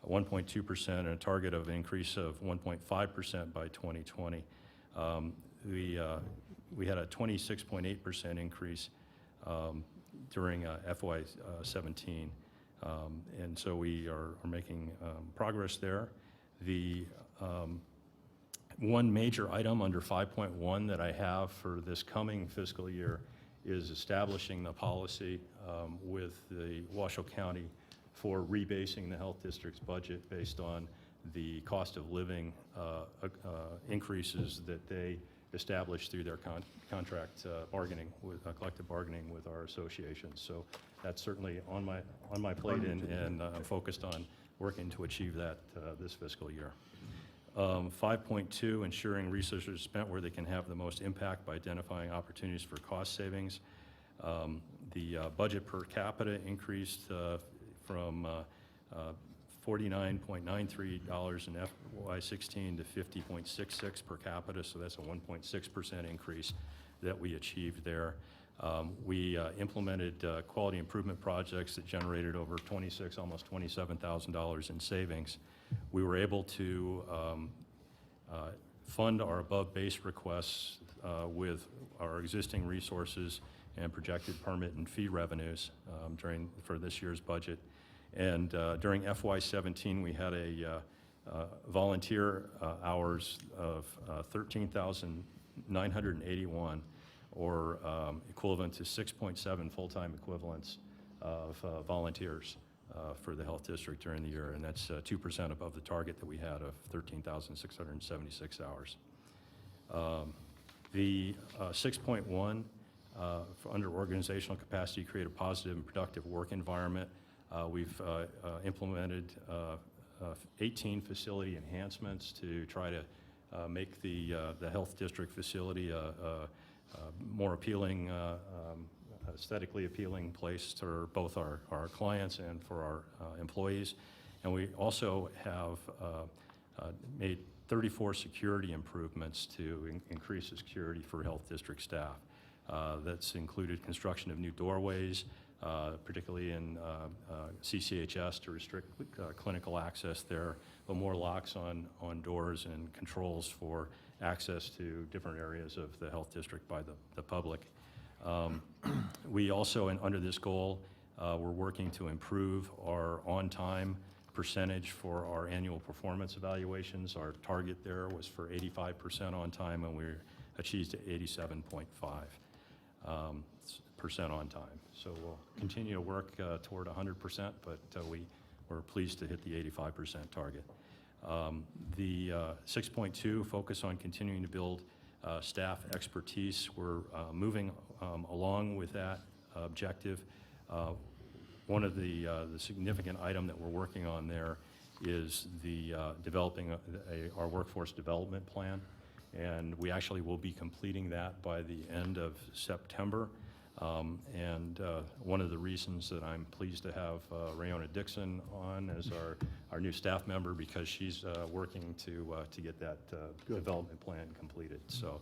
1.2% and a target of increase of 1.5% by 2020. We had a 26.8% increase during FY17. And so we are making progress there. The one major item under 5.1 that I have for this coming fiscal year is establishing the policy with the Washoe County for rebasing the health district's budget based on the cost of living increases that they established through their contract bargaining with collective bargaining with our associations. So that's certainly on my plate, and I'm focused on working to achieve that this fiscal year. 5.2, ensuring resources are spent where they can have the most impact by identifying opportunities for cost savings. The budget per capita increased from $49.93 in FY16 to $50.66 per capita, so that's a 1.6% increase that we achieved there. We implemented quality improvement projects that generated over almost $27,000 in savings. We were able to fund our above base requests with our existing resources and projected permit and fee revenues for this year's budget. And during FY17, we had a volunteer hours of 13,981, or equivalent to 6.7 full-time equivalents of volunteers for the health district during the year, and that's 2% above the target that we had of 13,676 hours. The 6.1, under organizational capacity, create a positive and productive work environment. We've implemented 18 facility enhancements to try to make the health district facility a more appealing, aesthetically appealing place for both our clients and for our employees. And we also have made 34 security improvements to increase the security for health district staff. That's included construction of new doorways, particularly in CCHS to restrict clinical access there, but more locks on doors and controls for access to different areas of the health district by the public. We also, under this goal, we're working to improve our on-time percentage for our annual performance evaluations. Our target there was for 85% on time, and we achieved 87.5% on time. So we'll continue to work toward 100%, but we're pleased to hit the 85% target. The 6.2, focus on continuing to build staff expertise. We're moving along with that objective. One of the significant item that we're working on there is the developing our workforce development plan. And we actually will be completing that by the end of September. One of the reasons that I'm pleased to have Rayona Dixon on as our new staff member, because she's working to get that development plan completed. So,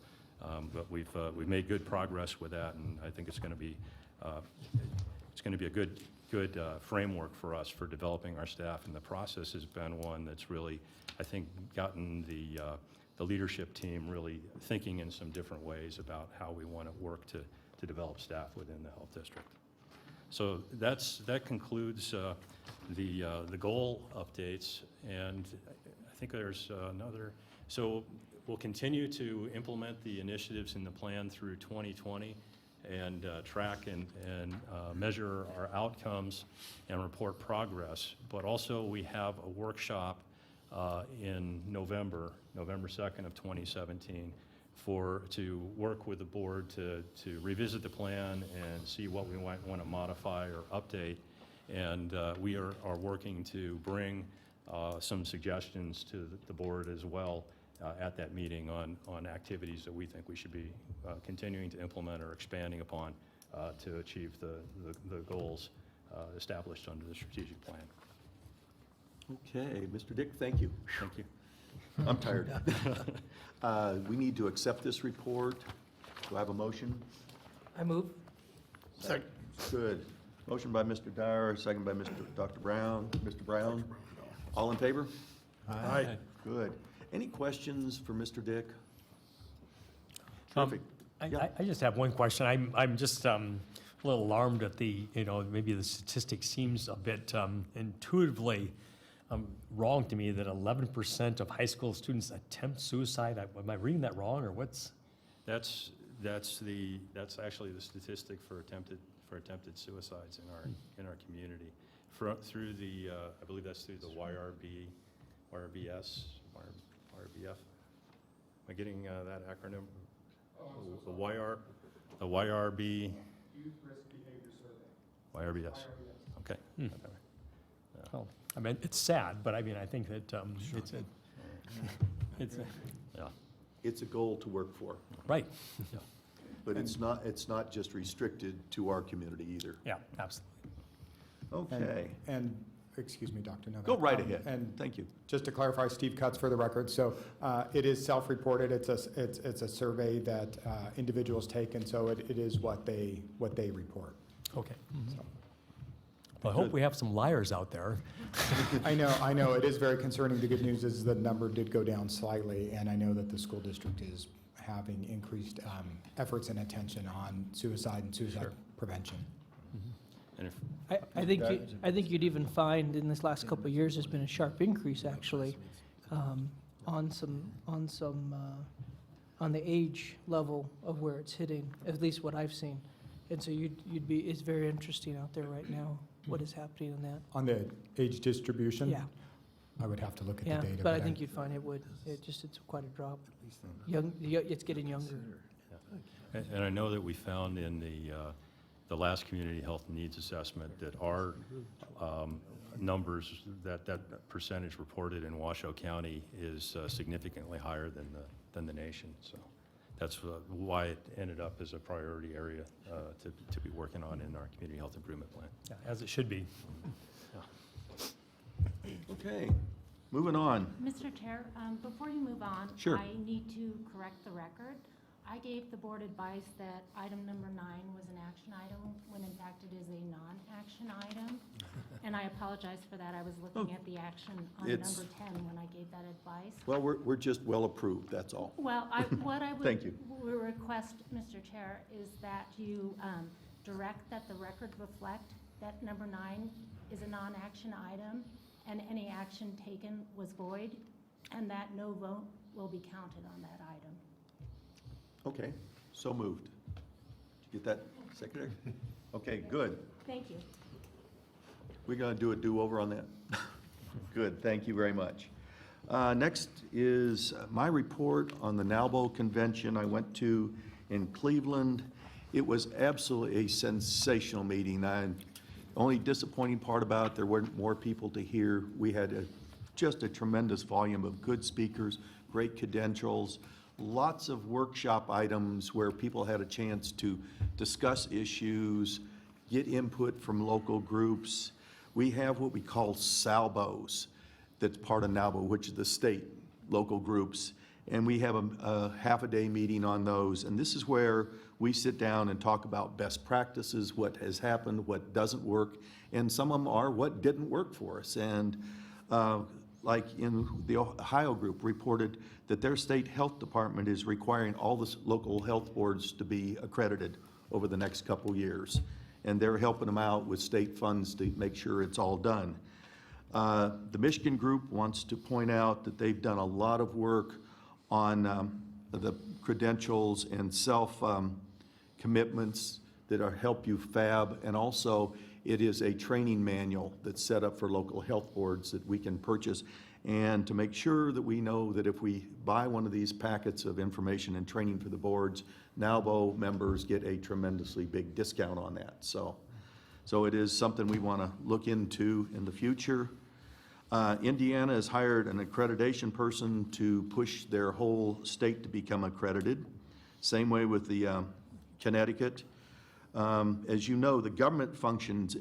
but we've made good progress with that, and I think it's going to be a good framework for us for developing our staff. And the process has been one that's really, I think, gotten the leadership team really thinking in some different ways about how we want to work to develop staff within the health district. So that concludes the goal updates, and I think there's another. So we'll continue to implement the initiatives in the plan through 2020 and track and measure our outcomes and report progress. But also we have a workshop in November 2nd of 2017 to work with the board to revisit the plan and see what we might want to modify or update. And we are working to bring some suggestions to the board as well at that meeting on activities that we think we should be continuing to implement or expanding upon to achieve the goals established under the strategic plan. Okay, Mr. Dick, thank you. Thank you. I'm tired. We need to accept this report. Do I have a motion? I move. Second. Good. Motion by Mr. Dyer, second by Dr. Brown. Mr. Brown, all in favor? Aye. Good. Any questions for Mr. Dick? Terrific. Yeah. I just have one question. I'm just a little alarmed at maybe the statistic seems a bit intuitively wrong to me that 11% of high school students attempt suicide. Am I reading that wrong, or what's? That's actually the statistic for attempted suicides in our community. Through the I believe that's through the YRBS. Am I getting that acronym? The YRB. Youth Risk Behavior Survey. YRBS. Okay. Well, I mean, it's sad, but I mean, I think that It's a goal to work for. Right. But it's not just restricted to our community either. Yeah, absolutely. Okay. And excuse me, Dr. Novak. Go right ahead. And thank you. just to clarify, Steve Cutts for the record. So it is self-reported. It's a survey that individuals take, and so it is what they report. Okay. So. Well, I hope we have some liars out there. I know. It is very concerning. The good news is the number did go down slightly, and I know that the school district is having increased efforts and attention on suicide and suicide prevention. And if I think you'd even find in this last couple of years there's been a sharp increase actually on the age level of where it's hitting, at least what I've seen. And so it's very interesting out there right now what is happening in that. On the age distribution? Yeah. I would have to look at Yeah, the data. but I think you'd find it's quite a drop. It's getting younger. And I know that we found in the last community health needs assessment that our numbers, that percentage reported in Washoe County is significantly higher than the nation. So that's why it ended up as a priority area to be working on in our community health improvement plan. Yeah, as it should be. Okay, moving on. Mr. Chair, before you move on, Sure. I need to correct the record. I gave the board advice that item number 9 was an action item, when in fact it is a non-action item. And I apologize for that. I was looking at the action on It's- number 10 when I gave that advice. Well, we're just well approved, that's all. Well, what I would Thank you. request, Mr. Chair, is that you direct that the record reflect that number 9 is a non-action item and any action taken was void, and that no vote will be counted on that item. Okay, so moved. Did you get that, Secretary? Okay, good. Thank you. We're going to do a do-over on that? Good, thank you very much. Next is my report on the NALBO convention I went to in Cleveland. It was absolutely a sensational meeting. The only disappointing part about it, there weren't more people to hear. We had just a tremendous volume of good speakers, great credentials, lots of workshop items where people had a chance to discuss issues, get input from local groups. We have what we call salvos, that's part of NALBO, which is the state local groups. And we have a half-a-day meeting on those. And this is where we sit down and talk about best practices, what has happened, what doesn't work, and some of them are what didn't work for us. And like in the Ohio group reported that their state health department is requiring all the local health boards to be accredited over the next couple years. And they're helping them out with state funds to make sure it's all done. The Michigan group wants to point out that they've done a lot of work on the credentials and self commitments that are help you FAB, and also it is a training manual that's set up for local health boards that we can purchase, and to make sure that we know that if we buy one of these packets of information and training for the boards, NALBO members get a tremendously big discount on that. So it is something we want to look into in the future. Indiana has hired an accreditation person to push their whole state to become accredited. Same way with the Connecticut. As you know, the government functions,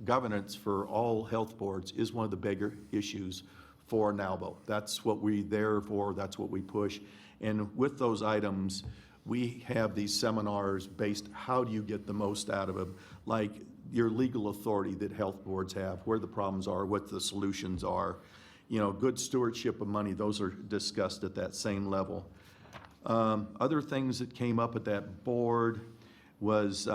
governance for all health boards is one of the bigger issues for NALBO. That's what we're there for, that's what we push. And with those items, we have these seminars based, how do you get the most out of them? Like your legal authority that health boards have, where the problems are, what the solutions are. You know, good stewardship of money, those are discussed at that same level. Other things that came up at that board was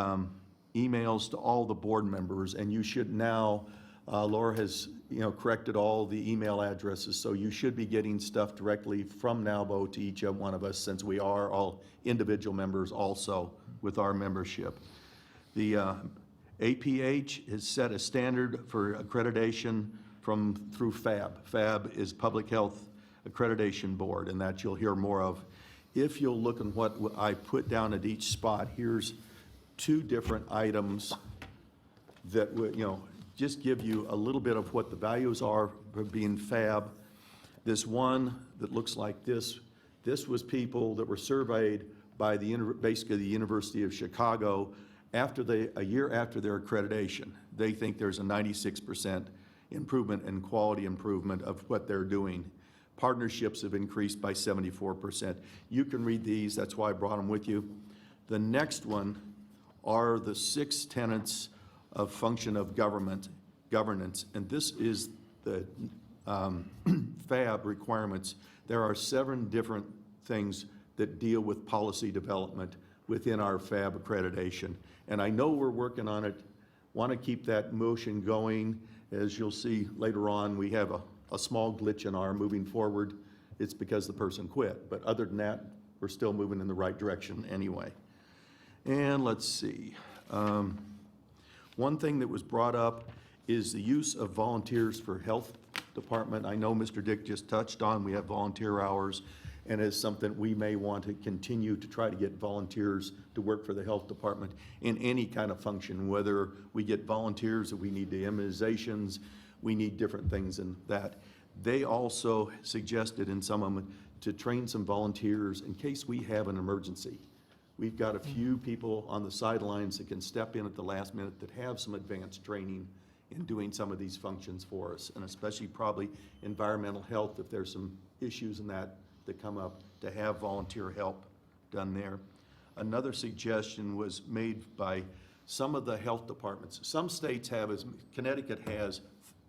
emails to all the board members, and you should now, Laura has corrected all the email addresses, so you should be getting stuff directly from NALBO to each one of us, since we are all individual members also with our membership. The APH has set a standard for accreditation through FAB. FAB is Public Health Accreditation Board, and that you'll hear more of. If you'll look at what I put down at each spot, here's 2 different items that would, just give you a little bit of what the values are for being FAB. This one that looks like this was people that were surveyed by basically the University of Chicago a year after their accreditation. They think there's a 96% improvement in quality improvement of what they're doing. Partnerships have increased by 74%. You can read these, that's why I brought them with you. The next one are the 6 tenets of function of governance, and this is the FAB requirements. There are 7 different things that deal with policy development within our FAB accreditation. And I know we're working on it, want to keep that motion going. As you'll see later on, we have a small glitch in our moving forward. It's because the person quit, but other than that, we're still moving in the right direction anyway. And let's see. One thing that was brought up is the use of volunteers for health department. I know Mr. Dick just touched on, we have volunteer hours, and it's something we may want to continue to try to get volunteers to work for the health department in any kind of function, whether we get volunteers that we need the immunizations, we need different things in that. They also suggested in some of them to train some volunteers in case we have an emergency. We've got a few people on the sidelines that can step in at the last minute that have some advanced training in doing some of these functions for us, and especially probably environmental health, if there's some issues in that come up, to have volunteer help done there. Another suggestion was made by some of the health departments. Some states have, as Connecticut has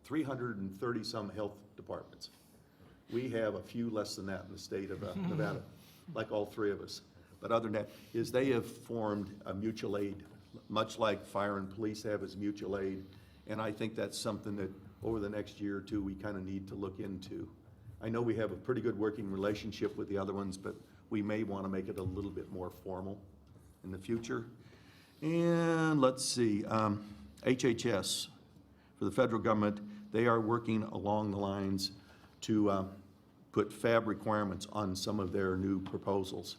330 some health departments. We have a few less than that in the state of Nevada, like all 3 of us. But other than that, is they have formed a mutual aid, much like fire and police have as mutual aid. And I think that's something that over the next year or 2, we kind of need to look into. I know we have a pretty good working relationship with the other ones, but we may want to make it a little bit more formal in the future. And let's see, HHS, for the federal government, they are working along the lines to put FAB requirements on some of their new proposals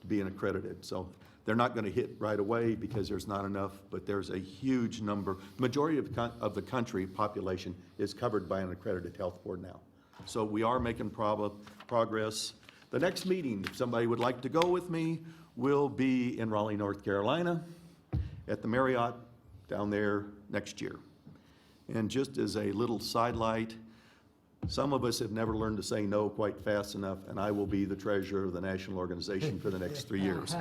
to be accredited. So they're not going to hit right away because there's not enough, but there's a huge number. The majority of the country population is covered by an accredited health board now. So we are making progress. The next meeting, if somebody would like to go with me, will be in Raleigh, North Carolina, at the Marriott down there next year. And just as a little sidelight, some of us have never learned to say no quite fast enough, and I will be the treasurer of the national organization for the next 3 years.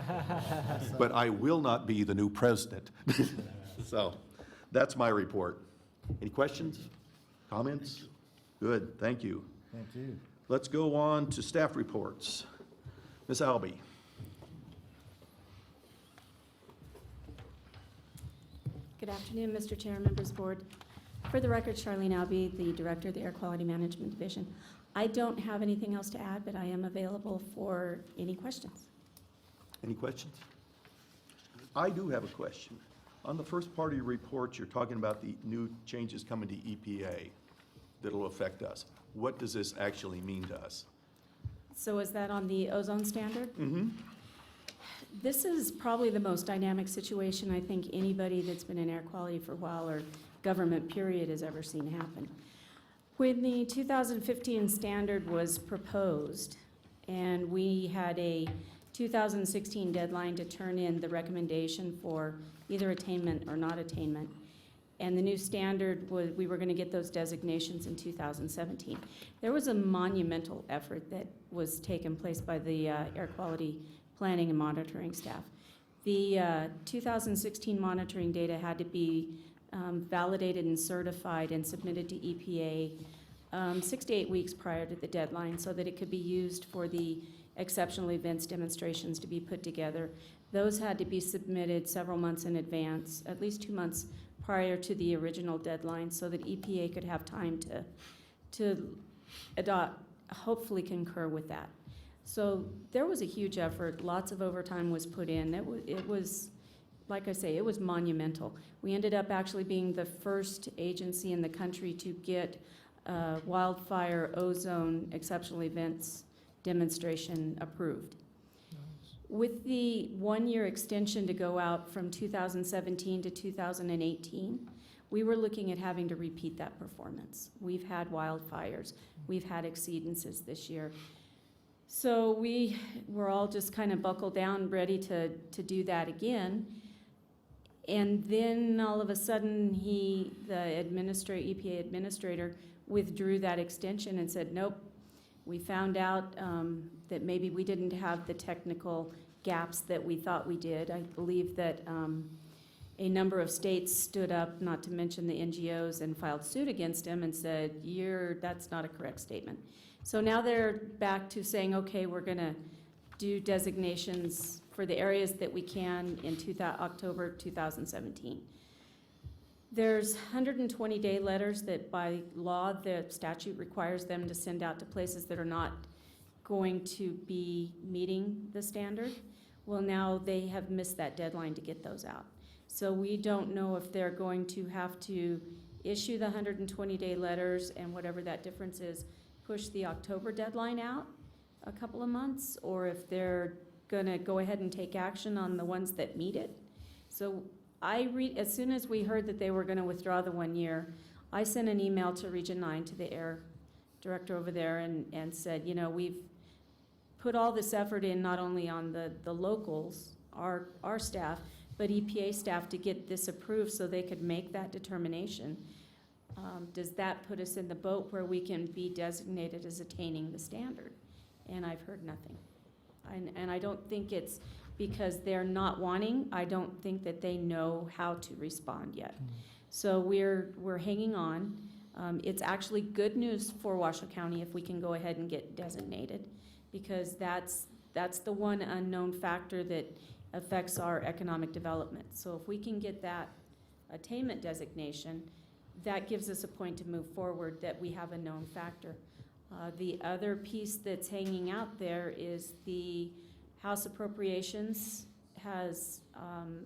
But I will not be the new president. So that's my report. Any questions, comments? Good, thank you. Thank you. Let's go on to staff reports. Ms. Albee. Good afternoon, Mr. Chair, members of the board. For the record, Charlene Albee, the Director of the Air Quality Management Division. I don't have anything else to add, but I am available for any questions. Any questions? I do have a question. On the first part of your report, you're talking about the new changes coming to EPA that'll affect us. What does this actually mean to us? So is that on the ozone standard? Mm-hmm. This is probably the most dynamic situation I think anybody that's been in air quality for a while or government period has ever seen happen. When the 2015 standard was proposed and we had a 2016 deadline to turn in the recommendation for either attainment or not attainment, and the new standard was we were going to get those designations in 2017. There was a monumental effort that was taken place by the air quality planning and monitoring staff. The 2016 monitoring data had to be validated and certified and submitted to EPA 6 to 8 weeks prior to the deadline so that it could be used for the exceptional events demonstrations to be put together. Those had to be submitted several months in advance, at least 2 months prior to the original deadline, so that EPA could have time to adopt, hopefully concur with that. So there was a huge effort. Lots of overtime was put in. It was, like I say, it was monumental. We ended up actually being the first agency in the country to get wildfire ozone exceptional events demonstration approved. With the 1-year extension to go out from 2017 to 2018, we were looking at having to repeat that performance. We've had wildfires. We've had exceedances this year. So we were all just kind of buckled down, ready to do that again. And then all of a sudden, the EPA administrator withdrew that extension and said, nope, we found out that maybe we didn't have the technical gaps that we thought we did. I believe that a number of states stood up, not to mention the NGOs, and filed suit against him and said, that's not a correct statement. So now they're back to saying, okay, we're going to do designations for the areas that we can in October 2017. There's 120-day letters that by law, the statute requires them to send out to places that are not going to be meeting the standard. Well, now they have missed that deadline to get those out. So we don't know if they're going to have to issue the 120-day letters and whatever that difference is, push the October deadline out a couple of months, or if they're gonna go ahead and take action on the ones that meet it. So as soon as we heard that they were gonna withdraw the 1 year, I sent an email to Region 9, to the air director over there, and said, we've put all this effort in, not only on the locals, our staff, but EPA staff to get this approved so they could make that determination. Does that put us in the boat where we can be designated as attaining the standard? And I've heard nothing. And I don't think it's because they're not wanting. I don't think that they know how to respond yet. So we're hanging on. It's actually good news for Washoe County if we can go ahead and get designated, because that's the one unknown factor that affects our economic development. So if we can get that attainment designation, that gives us a point to move forward that we have a known factor. The other piece that's hanging out there is the House Appropriations has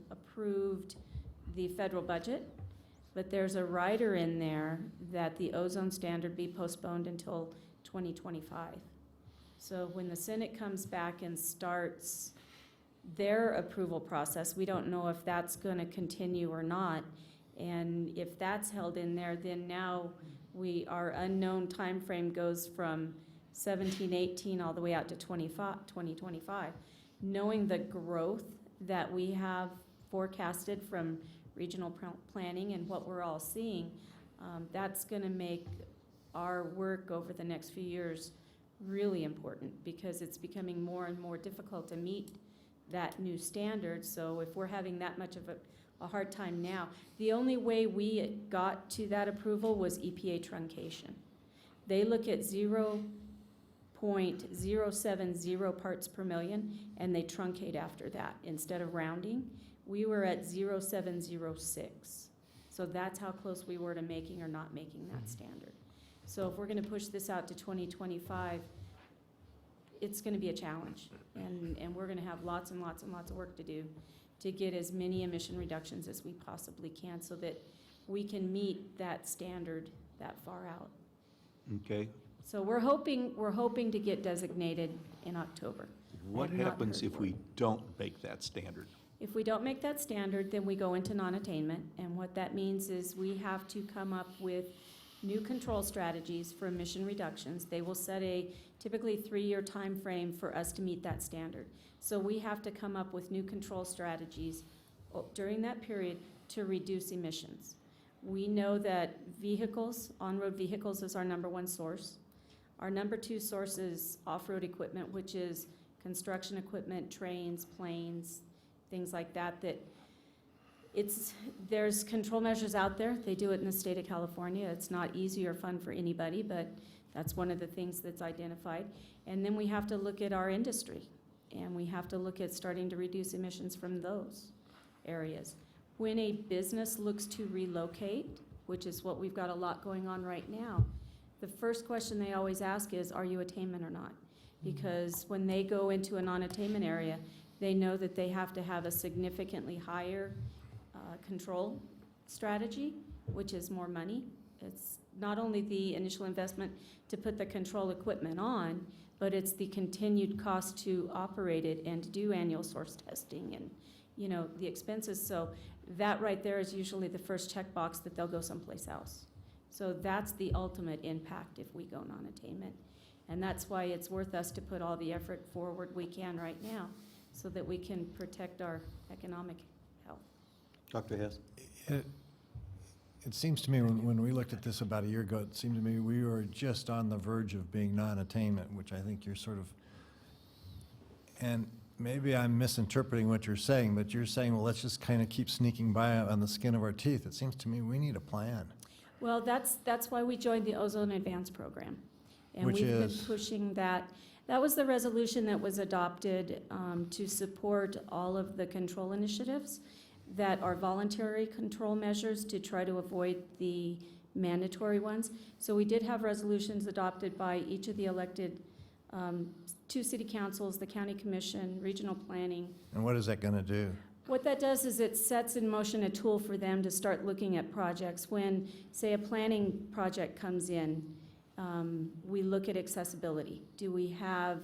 approved the federal budget, but there's a rider in there that the ozone standard be postponed until 2025. So when the Senate comes back and starts their approval process, we don't know if that's going to continue or not. And if that's held in there, then now our unknown time frame goes from 17, 18, all the way out to 2025, knowing the growth that we have forecasted from regional planning and what we're all seeing, that's going to make our work over the next few years really important, because it's becoming more and more difficult to meet that new standard. So if we're having that much of a hard time now, the only way we got to that approval was EPA truncation. They look at 0.070 parts per million, and they truncate after that. Instead of rounding, we were at 0.706. So that's how close we were to making or not making that standard. So if we're going to push this out to 2025, it's going to be a challenge. And we're going to have lots and lots and lots of work to do to get as many emission reductions as we possibly can so that we can meet that standard that far out. Okay. So we're hoping to get designated in October. What I have not happens heard if we don't make that standard? If we don't make that standard, then we go into non-attainment, and what that means is we have to come up with new control strategies for emission reductions. They will set a typically 3-year time frame for us to meet that standard. So we have to come up with new control strategies during that period to reduce emissions. We know that vehicles, on-road vehicles, is our #1 source. Our #2 source is off-road equipment, which is construction equipment, trains, planes, things like that, there's control measures out there. They do it in the state of California. It's not easy or fun for anybody, but that's one of the things that's identified. And then we have to look at our industry, and we have to look at starting to reduce emissions from those areas. When a business looks to relocate, which is what we've got a lot going on right now, the first question they always ask is, are you attainment or not? Because when they go into a non-attainment area, they know that they have to have a significantly higher control strategy, which is more money. It's not only the initial investment to put the control equipment on, but it's the continued cost to operate it and to do annual source testing and, the expenses. So that right there is usually the first checkbox that they'll go someplace else. So that's the ultimate impact if we go non-attainment. And that's why it's worth us to put all the effort forward we can right now so that we can protect our economic health. Dr. Hess? It seems to me, when we looked at this about a year ago, it seemed to me we were just on the verge of being non-attainment, which I think you're sort of, and maybe I'm misinterpreting what you're saying, but you're saying, well, let's just kind of keep sneaking by on the skin of our teeth. It seems to me we need a plan. Well, that's why we joined the Ozone Advance Program. And Which we've is? been pushing that. That was the resolution that was adopted to support all of the control initiatives that are voluntary control measures to try to avoid the mandatory ones. So we did have resolutions adopted by each of the elected 2 city councils, the county commission, regional planning. And what is that going to do? What that does is it sets in motion a tool for them to start looking at projects. When, say, a planning project comes in, we look at accessibility. Do we have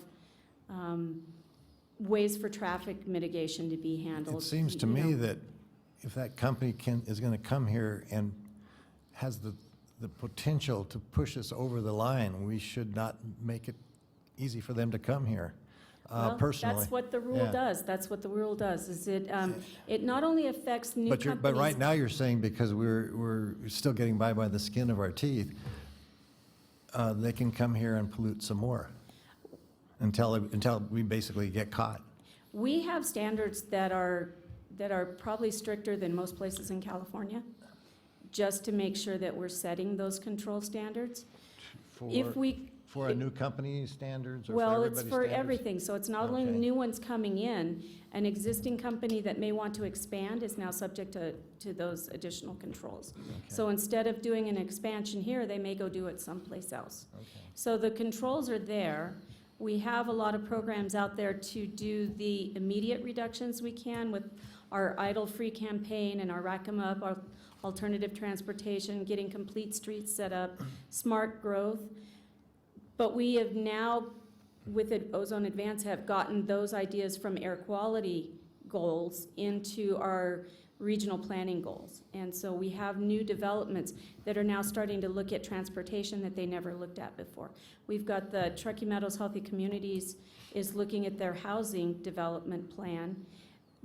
ways for traffic mitigation to be handled? It seems to me that if that company is going to come here and has the potential to push us over the line, we should not make it easy for them to come here. Personally, that's what the rule does. That's what the rule does. Is it not only affects new companies. But right now you're saying because we're still getting by the skin of our teeth, they can come here and pollute some more until we basically get caught. We have standards that are probably stricter than most places in California, just to make sure that we're setting those control standards. For a new company standards or for Well, everybody's it's for standards? everything, so it's not only Okay. new ones coming in, an existing company that may want to expand is now subject to those additional controls. So instead of doing an expansion here, they may go do it someplace else. So the controls are there. We have a lot of programs out there to do the immediate reductions we can with our idle-free campaign and our Rack 'em Up, our alternative transportation, getting complete streets set up, smart growth. But we have now, with Ozone Advance, have gotten those ideas from air quality goals into our regional planning goals. And so we have new developments that are now starting to look at transportation that they never looked at before. We've got the Truckee Meadows Healthy Communities is looking at their housing development plan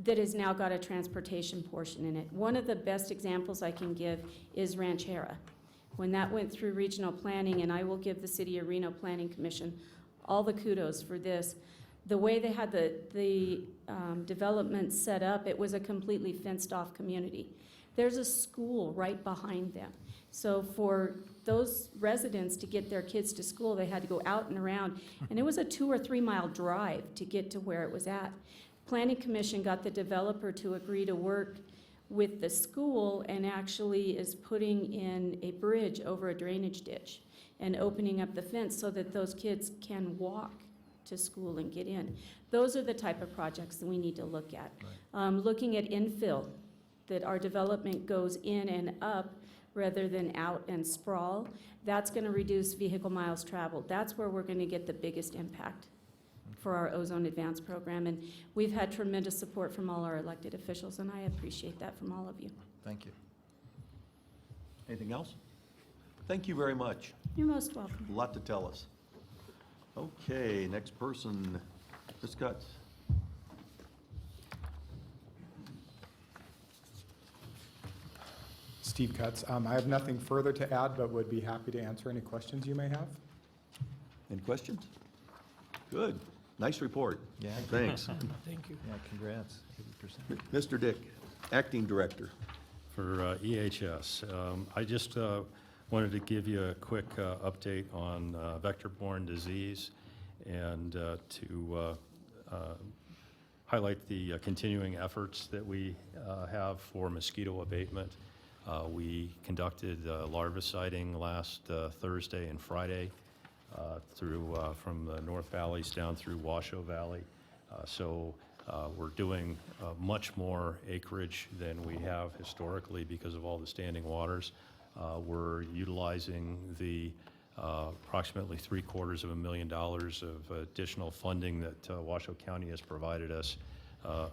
that has now got a transportation portion in it. One of the best examples I can give is Ranchera. When that went through regional planning, and I will give the City of Reno Planning Commission all the kudos for this, the way they had the development set up, it was a completely fenced-off community. There's a school right behind them. So for those residents to get their kids to school, they had to go out and around, and it was a 2 or 3 mile drive to get to where it was at. Planning Commission got the developer to agree to work with the school and actually is putting in a bridge over a drainage ditch and opening up the fence so that those kids can walk to school and get in. Those are the type of projects that we need to look at. Looking at infill, that our development goes in and up rather than out and sprawl, that's going to reduce vehicle miles traveled. That's where we're going to get the biggest impact for our Ozone Advance program. And we've had tremendous support from all our elected officials, and I appreciate that from all of you. Thank you. Anything else? Thank you very much. You're most welcome. A lot to tell us. Okay, next person, Ms. Cutts. Steve Cutts. I have nothing further to add, but would be happy to answer any questions you may have. Any questions? Good. Nice report. Yeah. Thanks. Thank you. Yeah, congrats. 80%. Mr. Dick, Acting Director. For EHS, I just wanted to give you a quick update on vector-borne disease and to highlight the continuing efforts that we have for mosquito abatement. We conducted larviciding last Thursday and Friday through from the North Valleys down through Washoe Valley. So we're doing much more acreage than we have historically because of all the standing waters. We're utilizing the approximately $750,000 of additional funding that Washoe County has provided us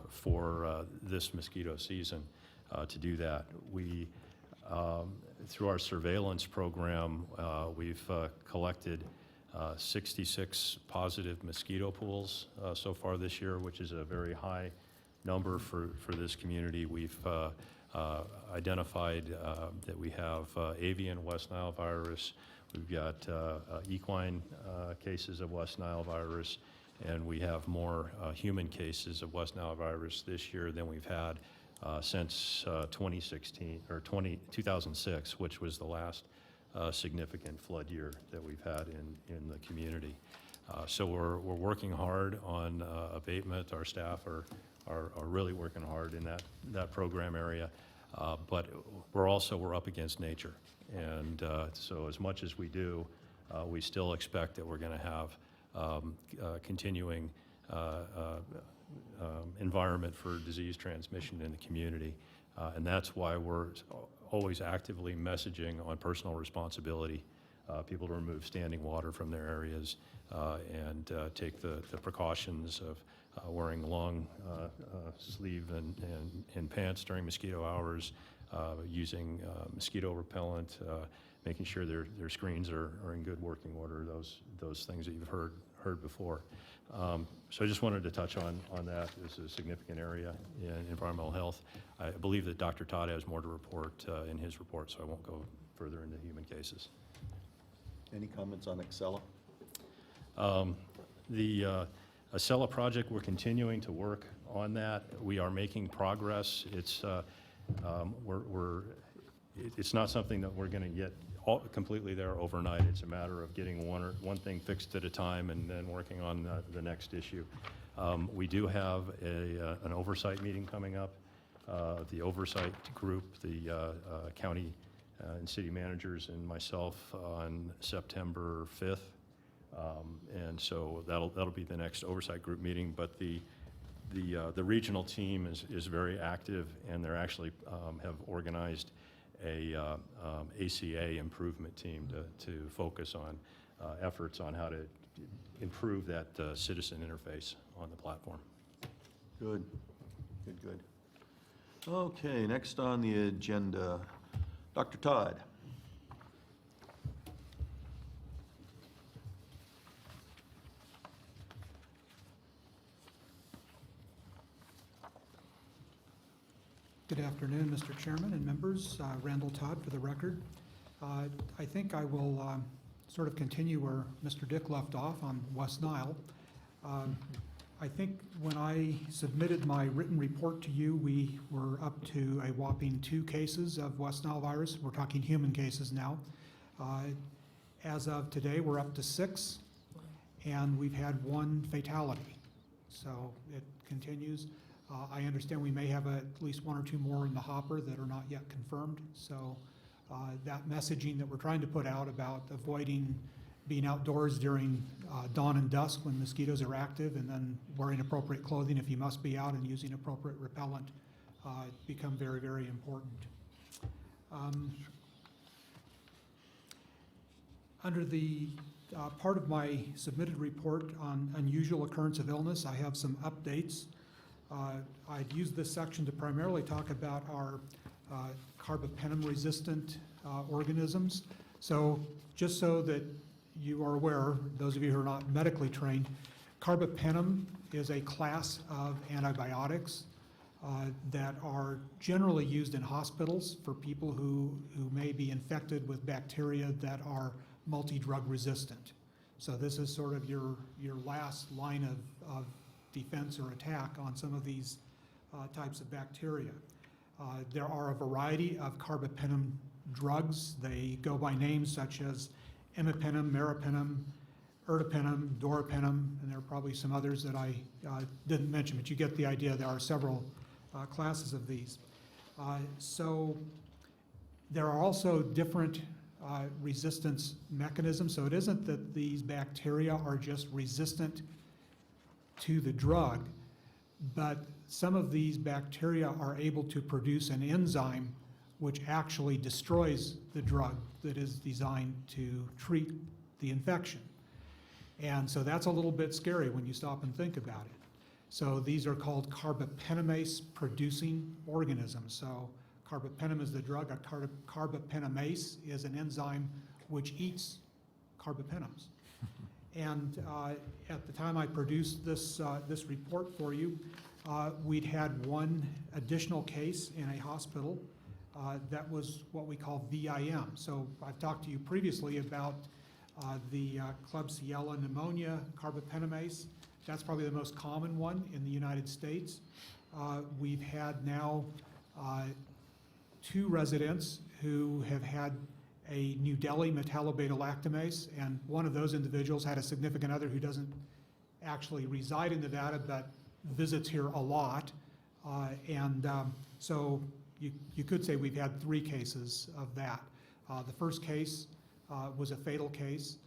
for this mosquito season to do that. We, through our surveillance program, we've collected 66 positive mosquito pools so far this year, which is a very high number for this community. We've identified that we have avian West Nile virus, we've got equine cases of West Nile virus, and we have more human cases of West Nile virus this year than we've had since 2016 or 2006, which was the last significant flood year that we've had in the community. So we're working hard on abatement. Our staff are really working hard in that program area, but we're up against nature, and so as much as we do, we still expect that we're going to have continuing environment for disease transmission in the community, and that's why we're always actively messaging on personal responsibility, people to remove standing water from their areas and take the precautions of wearing long sleeve and pants during mosquito hours, using mosquito repellent, making sure their screens are in good working order, those things that you've heard before. So I just wanted to touch on that. This is a significant area in environmental health. I believe that Dr. Todd has more to report in his report, so I won't go further into human cases. Any comments on Excella? The Acela project, we're continuing to work on that. We are making progress. It's not something that we're going to get completely there overnight. It's a matter of getting one thing fixed at a time and then working on the next issue. We do have an oversight meeting coming up. The oversight group, the county and city managers and myself on September 5th. And so that'll be the next oversight group meeting. But the regional team is very active, and they're actually have organized a ACA improvement team to focus on efforts on how to improve that citizen interface on the platform. Good, good, good. Okay, next on the agenda, Dr. Todd. Good afternoon, Mr. Chairman and members. Randall Todd for the record. I think I will sort of continue where Mr. Dick left off on West Nile. I think when I submitted my written report to you, we were up to a whopping 2 cases of West Nile virus. We're talking human cases now. As of today, we're up to 6, and we've had 1 fatality. So it continues. I understand we may have at least 1 or 2 more in the hopper that are not yet confirmed. So that messaging that we're trying to put out about avoiding being outdoors during dawn and dusk when mosquitoes are active, and then wearing appropriate clothing if you must be out, and using appropriate repellent become very, very important. Under the part of my submitted report on unusual occurrence of illness, I have some updates. I'd use this section to primarily talk about our carbapenem-resistant organisms. So just so that you are aware, those of you who are not medically trained, carbapenem is a class of antibiotics that are generally used in hospitals for people who may be infected with bacteria that are multi-drug resistant. So this is sort of your last line of defense or attack on some of these types of bacteria. There are a variety of carbapenem drugs. They go by names such as imipenem, meropenem, ertapenem, doropenem, and there are probably some others that I didn't mention, but you get the idea. There are several classes of these. So there are also different resistance mechanisms. So it isn't that these bacteria are just resistant to the drug, but some of these bacteria are able to produce an enzyme which actually destroys the drug that is designed to treat the infection. And so that's a little bit scary when you stop and think about it. So these are called carbapenemase producing organisms. So carbapenem is the drug, carbapenemase is an enzyme which eats carbapenems. And at the time I produced this report for you, we'd had 1 additional case in a hospital that was what we call VIM. So I've talked to you previously about the Klebsiella pneumonia carbapenemase. That's probably the most common one in the United States. We've had now 2 residents who have had a New Delhi metallo-beta-lactamase, and one of those individuals had a significant other who doesn't actually reside in Nevada but visits here a lot. So you could say we've had 3 cases of that. The first case was a fatal case.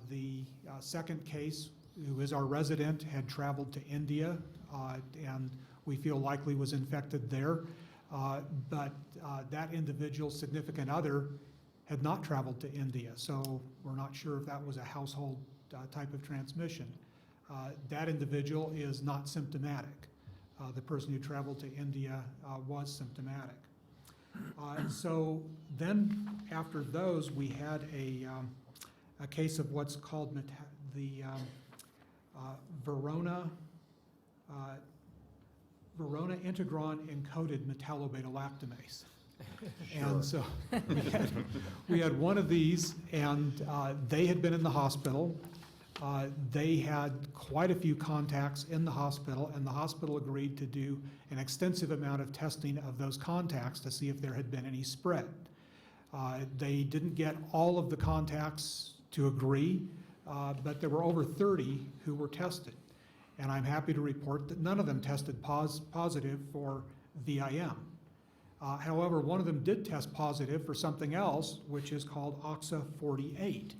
The second case, who is our resident, had traveled to India and we feel likely was infected there. But that individual's significant other had not traveled to India, so we're not sure if that was a household type of transmission. That individual is not symptomatic. The person who traveled to India was symptomatic. So then after those, we had a case of what's called the Verona integron encoded metallo-beta-lactamase. And so we had 1 of these, and they had been in the hospital. They had quite a few contacts in the hospital, and the hospital agreed to do an extensive amount of testing of those contacts to see if there had been any spread. They didn't get all of the contacts to agree, but there were over 30 who were tested. And I'm happy to report that none of them tested positive for VIM. However, one of them did test positive for something else, which is called OXA48.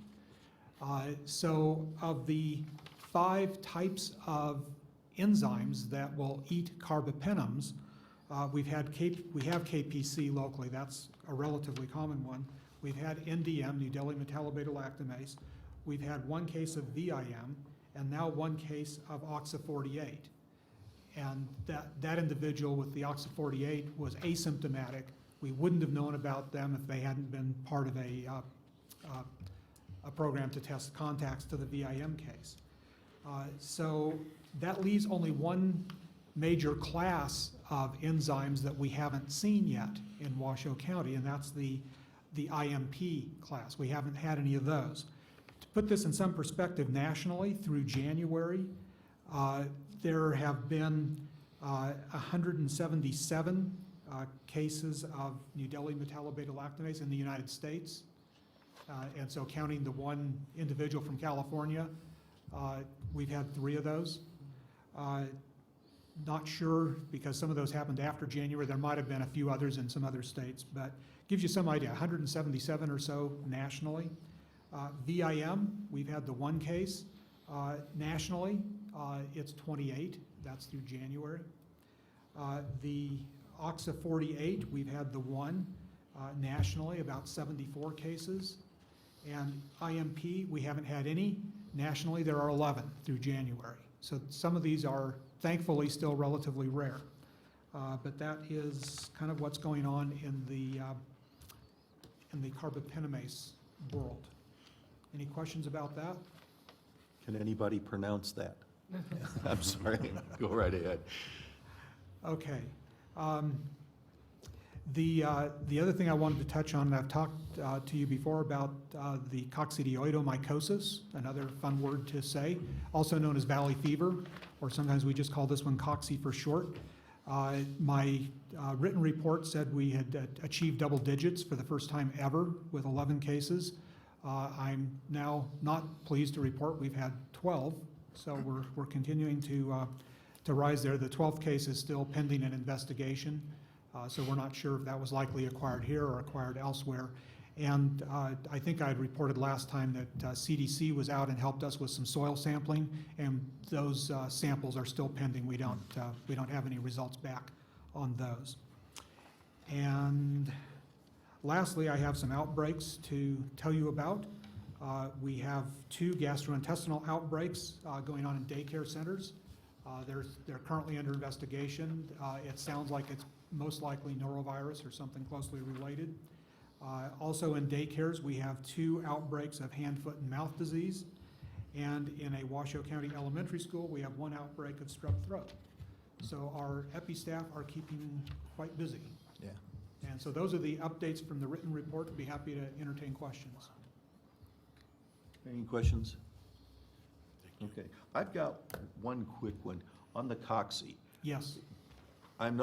So of the 5 types of enzymes that will eat carbapenems, we have KPC locally. That's a relatively common one. We've had NDM, New Delhi metallo-beta-lactamase. We've had 1 case of VIM, and now 1 case of OXA48. and that individual with the OXA-48 was asymptomatic. We wouldn't have known about them if they hadn't been part of a program to test contacts to the VIM case. So that leaves only one major class of enzymes that we haven't seen yet in Washoe County, and that's the IMP class. We haven't had any of those. To put this in some perspective nationally, through January, there have been 177 cases of New Delhi metallo-beta-lactamase in the United States. And so counting the one individual from California, we've had 3 of those. Not sure, because some of those happened after January. There might have been a few others in some other states, but gives you some idea, 177 or so nationally. VIM, we've had the 1 case. Nationally, it's 28. That's through January. The OXA-48, we've had the 1. Nationally, about 74 cases. And IMP, we haven't had any. Nationally, there are 11 through January. So some of these are thankfully still relatively rare. But that is kind of what's going on in the carbapenemase world. Any questions about that? Can anybody pronounce that? I'm sorry, go right ahead. Okay. The other thing I wanted to touch on, and I've talked to you before about the coccidioidomycosis, another fun word to say, also known as valley fever, or sometimes we just call this one cocci for short. My written report said we had achieved double digits for the first time ever with 11 cases. I'm now not pleased to report we've had 12, so we're continuing to rise there. The 12th case is still pending an investigation. So we're not sure if that was likely acquired here or acquired elsewhere. And I think I had reported last time that CDC was out and helped us with some soil sampling, and those samples are still pending. We don't have any results back on those. And lastly, I have some outbreaks to tell you about. We have 2 gastrointestinal outbreaks going on in daycare centers. They're currently under investigation. It sounds like it's most likely norovirus or something closely related. Also in daycares, we have 2 outbreaks of hand, foot, and mouth disease. And in a Washoe County elementary school, we have 1 outbreak of strep throat. So our epi staff are keeping quite busy. Yeah. And so those are the updates from the written report. I'd be happy to entertain questions. Any questions? Okay, I've got one quick one on the cocci. Yes. I'm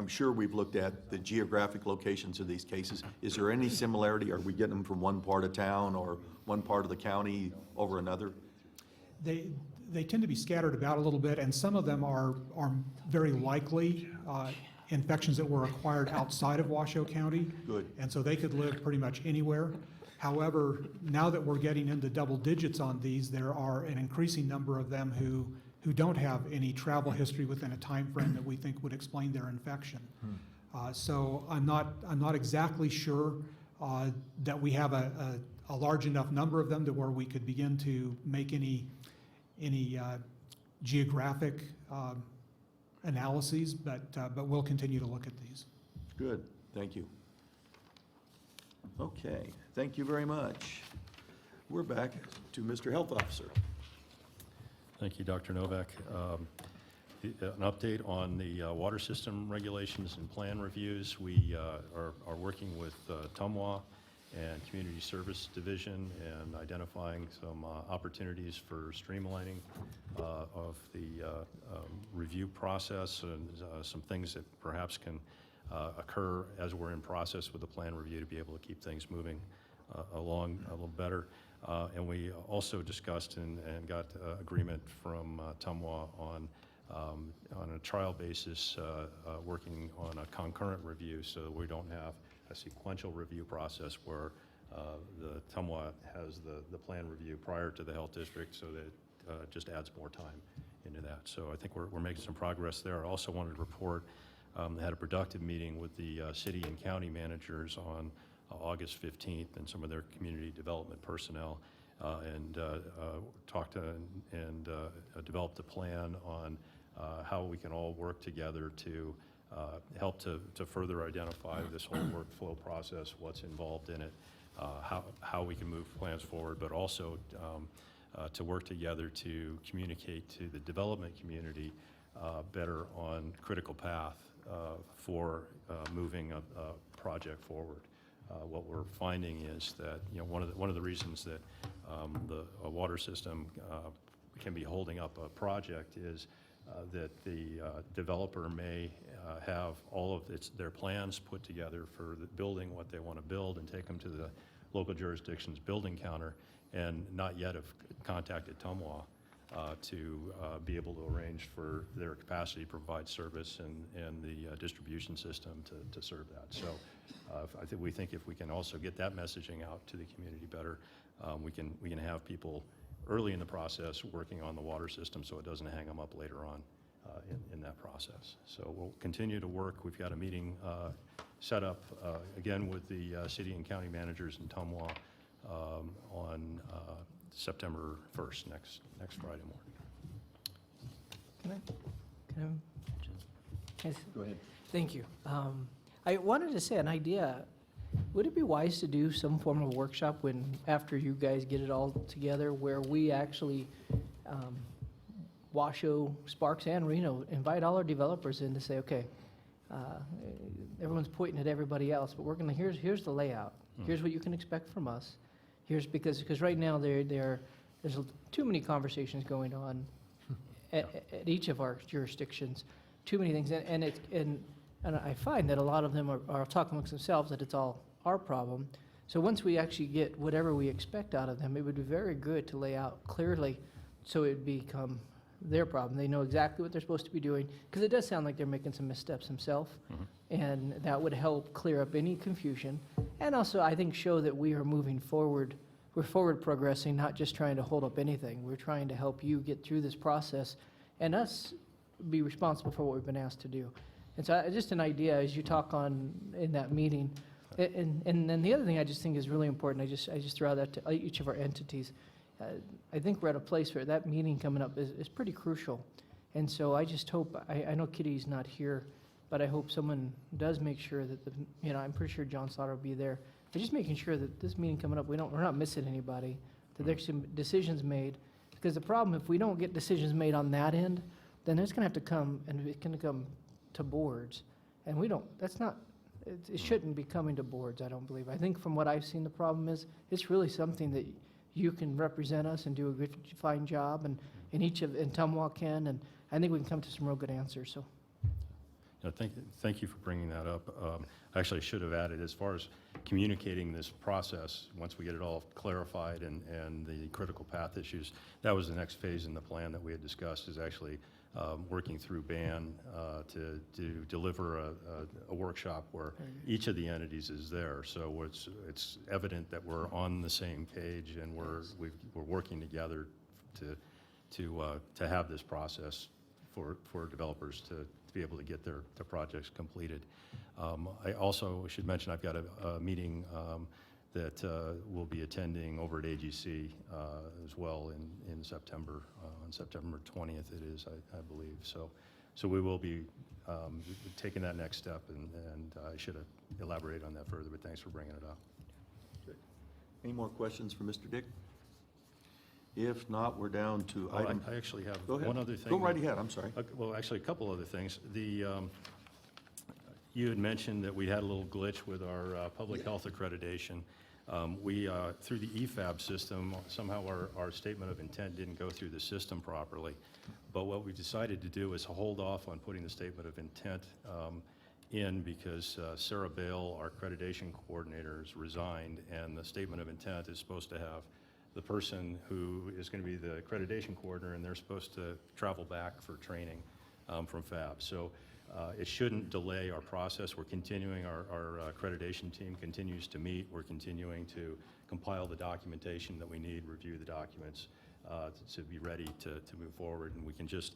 sure we've looked at the geographic locations of these cases. Is there any similarity? Are we getting them from one part of town or one part of the county over another? They tend to be scattered about a little bit, and some of them are very likely infections that were acquired outside of Washoe County. Good. And so they could live pretty much anywhere. However, now that we're getting into double digits on these, there are an increasing number of them who don't have any travel history within a time frame that we think would explain their infection. So I'm not exactly sure that we have a large enough number of them to where we could begin to make any geographic analyses, but we'll continue to look at these. Good, thank you. Okay, thank you very much. We're back to Mr. Health Officer. Thank you, Dr. Novak. An update on the water system regulations and plan reviews. We are working with Tumwa and Community Service Division and identifying some opportunities for streamlining of the review process and some things that perhaps can occur as we're in process with the plan review to be able to keep things moving along a little better. And we also discussed and got agreement from Tumwa on a trial basis, working on a concurrent review so that we don't have a sequential review process where the Tumwa has the plan review prior to the health district, so that it just adds more time into that. So I think we're making some progress there. I also wanted to report, had a productive meeting with the city and county managers on August 15th and some of their community development personnel, and talked and developed a plan on how we can all work together to help to further identify this whole workflow process, what's involved in it, how we can move plans forward, but also to work together to communicate to the development community better on critical path for moving a project forward. What we're finding is that one of the reasons that a water system can be holding up a project is that the developer may have all of their plans put together for the building what they want to build and take them to the local jurisdiction's building counter, and not yet have contacted TUMWA to be able to arrange for their capacity to provide service and the distribution system to serve that. So we think if we can also get that messaging out to the community better, we can have people early in the process working on the water system so it doesn't hang them up later on in that process. So we'll continue to work. We've got a meeting set up again with the city and county managers in TUMWA on September 1st, next Friday morning. Can I? Go ahead. Thank you. I wanted to say an idea. Would it be wise to do some form of workshop after you guys get it all together, where we actually, Washoe, Sparks, and Reno, invite all our developers in to say, okay, everyone's pointing at everybody else, but here's the layout. Here's what you can expect from us. Because right now there's too many conversations going on at each of our jurisdictions, too many things, and I find that a lot of them are talking amongst themselves that it's all our problem. So once we actually get whatever we expect out of them, it would be very good to lay out clearly so it would become their problem. They know exactly what they're supposed to be doing, because it does sound like they're making some missteps themselves, and that would help clear up any confusion. And also, I think, show that we are moving forward. We're forward progressing, not just trying to hold up anything. We're trying to help you get through this process and us be responsible for what we've been asked to do. And so just an idea as you talk on in that meeting. And then the other thing I just think is really important, I just throw that to each of our entities. I think we're at a place where that meeting coming up is pretty crucial. And so I just hope, I know Kitty's not here, but I hope someone does make sure that I'm pretty sure John Slaughter will be there. But just making sure that this meeting coming up, we're not missing anybody, that there's some decisions made. Because the problem, if we don't get decisions made on that end, then it's going to have to come, and it's going to come to boards. And it shouldn't be coming to boards, I don't believe. I think from what I've seen, the problem is, it's really something that you can represent us and do a good, fine job, and TUMWA can, and I think we can come to some real good answers, so. Thank you for bringing that up. Actually, I should have added, as far as communicating this process, once we get it all clarified and the critical path issues, that was the next phase in the plan that we had discussed, is actually working through BAN to deliver a workshop where each of the entities is there. So it's evident that we're on the same page, and we're working together to have this process for developers to be able to get their projects completed. I also should mention I've got a meeting that we'll be attending over at AGC as well in September. On September 20th it is, I believe. So we will be taking that next step, and I should have elaborated on that further, but thanks for bringing it up. Good. Any more questions for Mr. Dick? If not, we're down to item. I actually have Go ahead. one other thing. Go right ahead, I'm sorry. Well, actually, a couple other things. You had mentioned that we had a little glitch with our public health accreditation. We, through the EFAB system, somehow our statement of intent didn't go through the system properly. But what we decided to do is hold off on putting the statement of intent in, because Sarah Bale, our accreditation coordinator, has resigned, and the statement of intent is supposed to have the person who is going to be the accreditation coordinator, and they're supposed to travel back for training from FAB. So it shouldn't delay our process. We're continuing, our accreditation team continues to meet. We're continuing to compile the documentation that we need, review the documents to be ready to move forward. And we can just,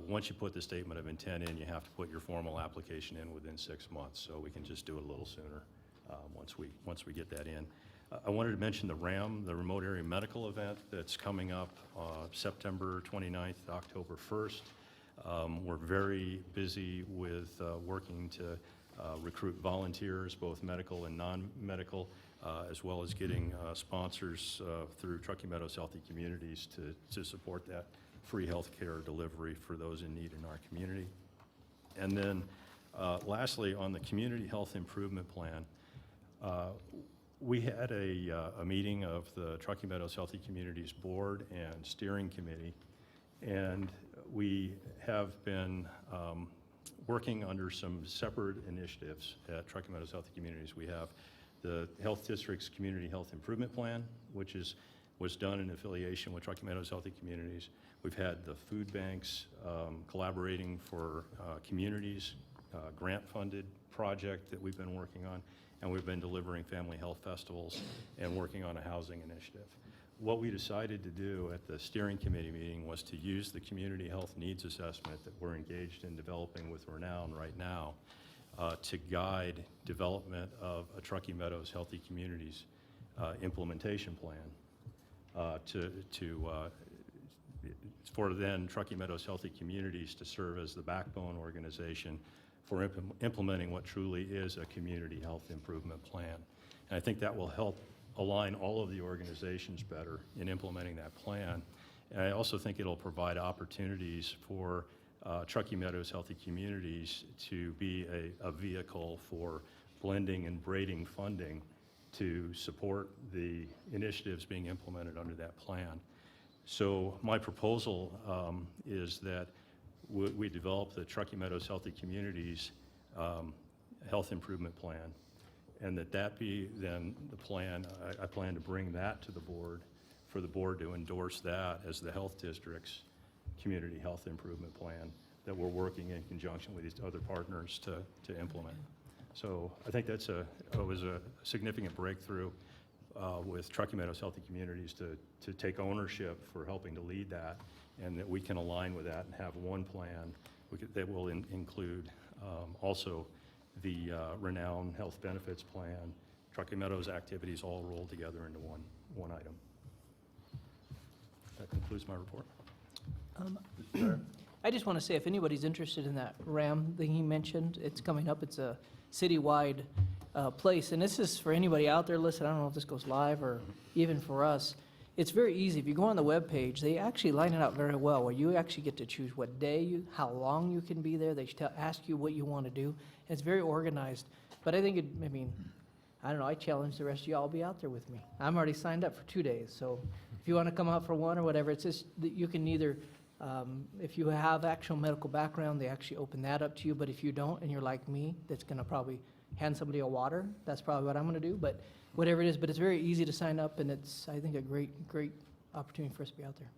once you put the statement of intent in, you have to put your formal application in within 6 months. So we can just do it a little sooner once we get that in. I wanted to mention the RAM, the Remote Area Medical Event, that's coming up September 29th, October 1st. We're very busy with working to recruit volunteers, both medical and non-medical, as well as getting sponsors through Truckee Meadows Healthy Communities to support that free health care delivery for those in need in our community. And then lastly, on the Community Health Improvement Plan, we had a meeting of the Truckee Meadows Healthy Communities Board and Steering Committee, and we have been working under some separate initiatives at Truckee Meadows Healthy Communities. We have the Health District's Community Health Improvement Plan, which was done in affiliation with Truckee Meadows Healthy Communities. We've had the food banks collaborating for communities, grant-funded project that we've been working on, and we've been delivering family health festivals and working on a housing initiative. What we decided to do at the steering committee meeting was to use the community health needs assessment that we're engaged in developing with Renown right now to guide development of a Truckee Meadows Healthy Communities implementation plan for then Truckee Meadows Healthy Communities to serve as the backbone organization for implementing what truly is a community health improvement plan. And I think that will help align all of the organizations better in implementing that plan. And I also think it'll provide opportunities for Truckee Meadows Healthy Communities to be a vehicle for blending and braiding funding to support the initiatives being implemented under that plan. So my proposal is that we develop the Truckee Meadows Healthy Communities Health Improvement Plan, and that be then the plan. I plan to bring that to the board for the board to endorse that as the health district's community health improvement plan that we're working in conjunction with these other partners to implement. So I think it was a significant breakthrough with Truckee Meadows Healthy Communities to take ownership for helping to lead that, and that we can align with that and have one plan that will include also the Renown Health Benefits Plan, Truckee Meadows activities all rolled together into one item. That concludes my report. I just want to say, if anybody's interested in that RAM thing he mentioned, it's coming up. It's a citywide place, and this is for anybody out there listening. I don't know if this goes live or even for us. It's very easy. If you go on the webpage, they actually line it out very well, where you actually get to choose what day, how long you can be there. They ask you what you want to do, and it's very organized. But I think I don't know, I challenge the rest of you all to be out there with me. I'm already signed up for 2 days, so if you want to come out for one or whatever, it's just that you can either, if you have actual medical background, they actually open that up to you, but if you don't, and you're like me, that's going to probably hand somebody a water, that's probably what I'm going to do, but whatever it is, but it's very easy to sign up, and it's, I think, a great opportunity for us to be out there.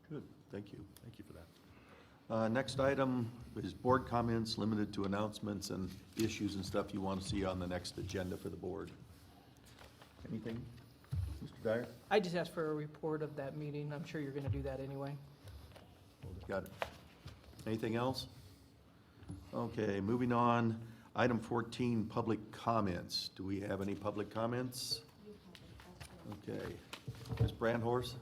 Good, thank you. Thank you for that. Next item is board comments limited to announcements and issues and stuff you want to see on the next agenda for the board. Anything? Mr. Dyer? I just asked for a report of that meeting. I'm sure you're going to do that anyway. Got it. Anything else? Okay, moving on. Item 14, public comments. Do we have any public comments? Okay. Ms. Brandhorst?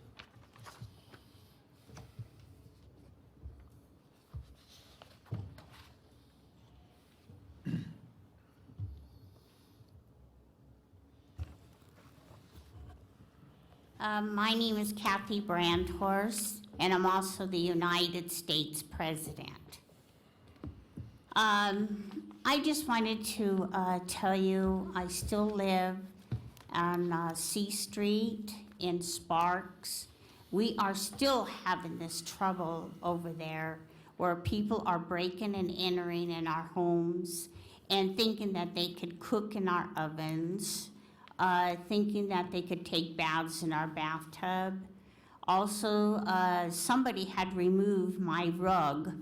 My name is Kathy Brandhorst, and I'm also the United States President. I just wanted to tell you I still live on C Street in Sparks. We are still having this trouble over there where people are breaking and entering in our homes and thinking that they could cook in our ovens, thinking that they could take baths in our bathtub. Also, somebody had removed my rug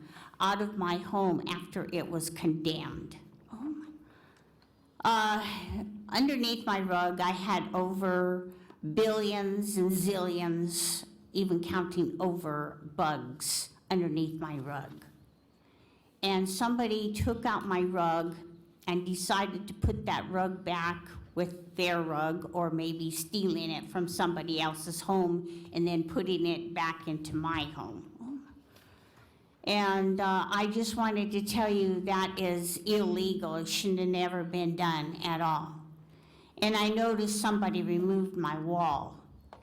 out of my home after it was condemned. Oh my. Underneath my rug, I had over billions and zillions, even counting over bugs underneath my rug. And somebody took out my rug and decided to put that rug back with their rug, or maybe stealing it from somebody else's home and then putting it back into my home. And I just wanted to tell you that is illegal. It shouldn't have never been done at all. And I noticed somebody removed my wall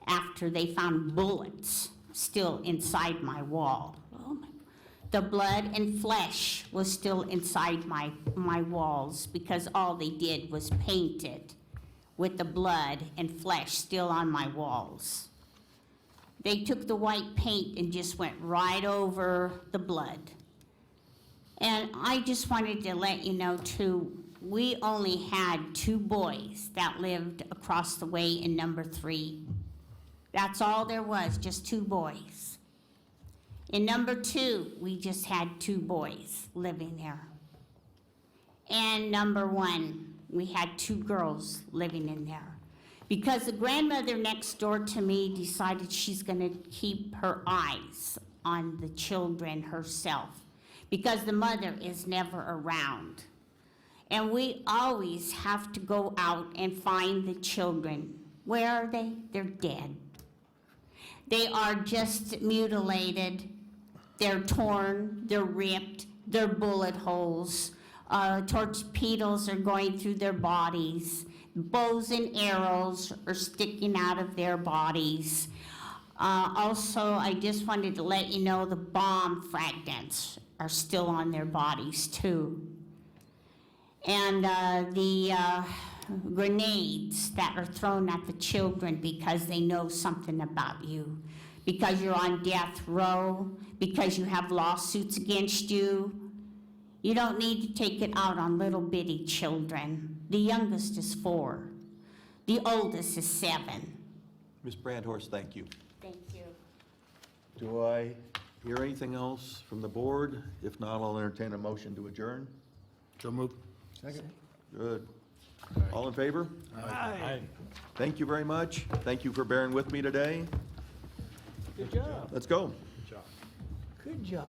after they found bullets still inside my wall. The blood and flesh was still inside my walls because all they did was paint it with the blood and flesh still on my walls. They took the white paint and just went right over the blood. And I just wanted to let you know too, we only had 2 boys that lived across the way in number 3. That's all there was, just 2 boys. In number 2, we just had 2 boys living there. And number 1, we had 2 girls living in there. Because the grandmother next door to me decided she's gonna keep her eyes on the children herself, because the mother is never around. And we always have to go out and find the children. Where are they? They're dead. They are just mutilated. They're torn, they're ripped, they're bullet holes. Torpedoes are going through their bodies. Bows and arrows are sticking out of their bodies. Also, I just wanted to let you know the bomb fragments are still on their bodies too. And the grenades that are thrown at the children because they know something about you, because you're on death row, because you have lawsuits against you. You don't need to take it out on little bitty children. The youngest is 4. The oldest is 7. Ms. Brandhorst, thank you. Thank you. Do I hear anything else from the board? If not, I'll entertain a motion to adjourn. So moved. Second. Good. All in favor? Aye. Thank you very much. Thank you for bearing with me today. Good job. Let's go. Good job.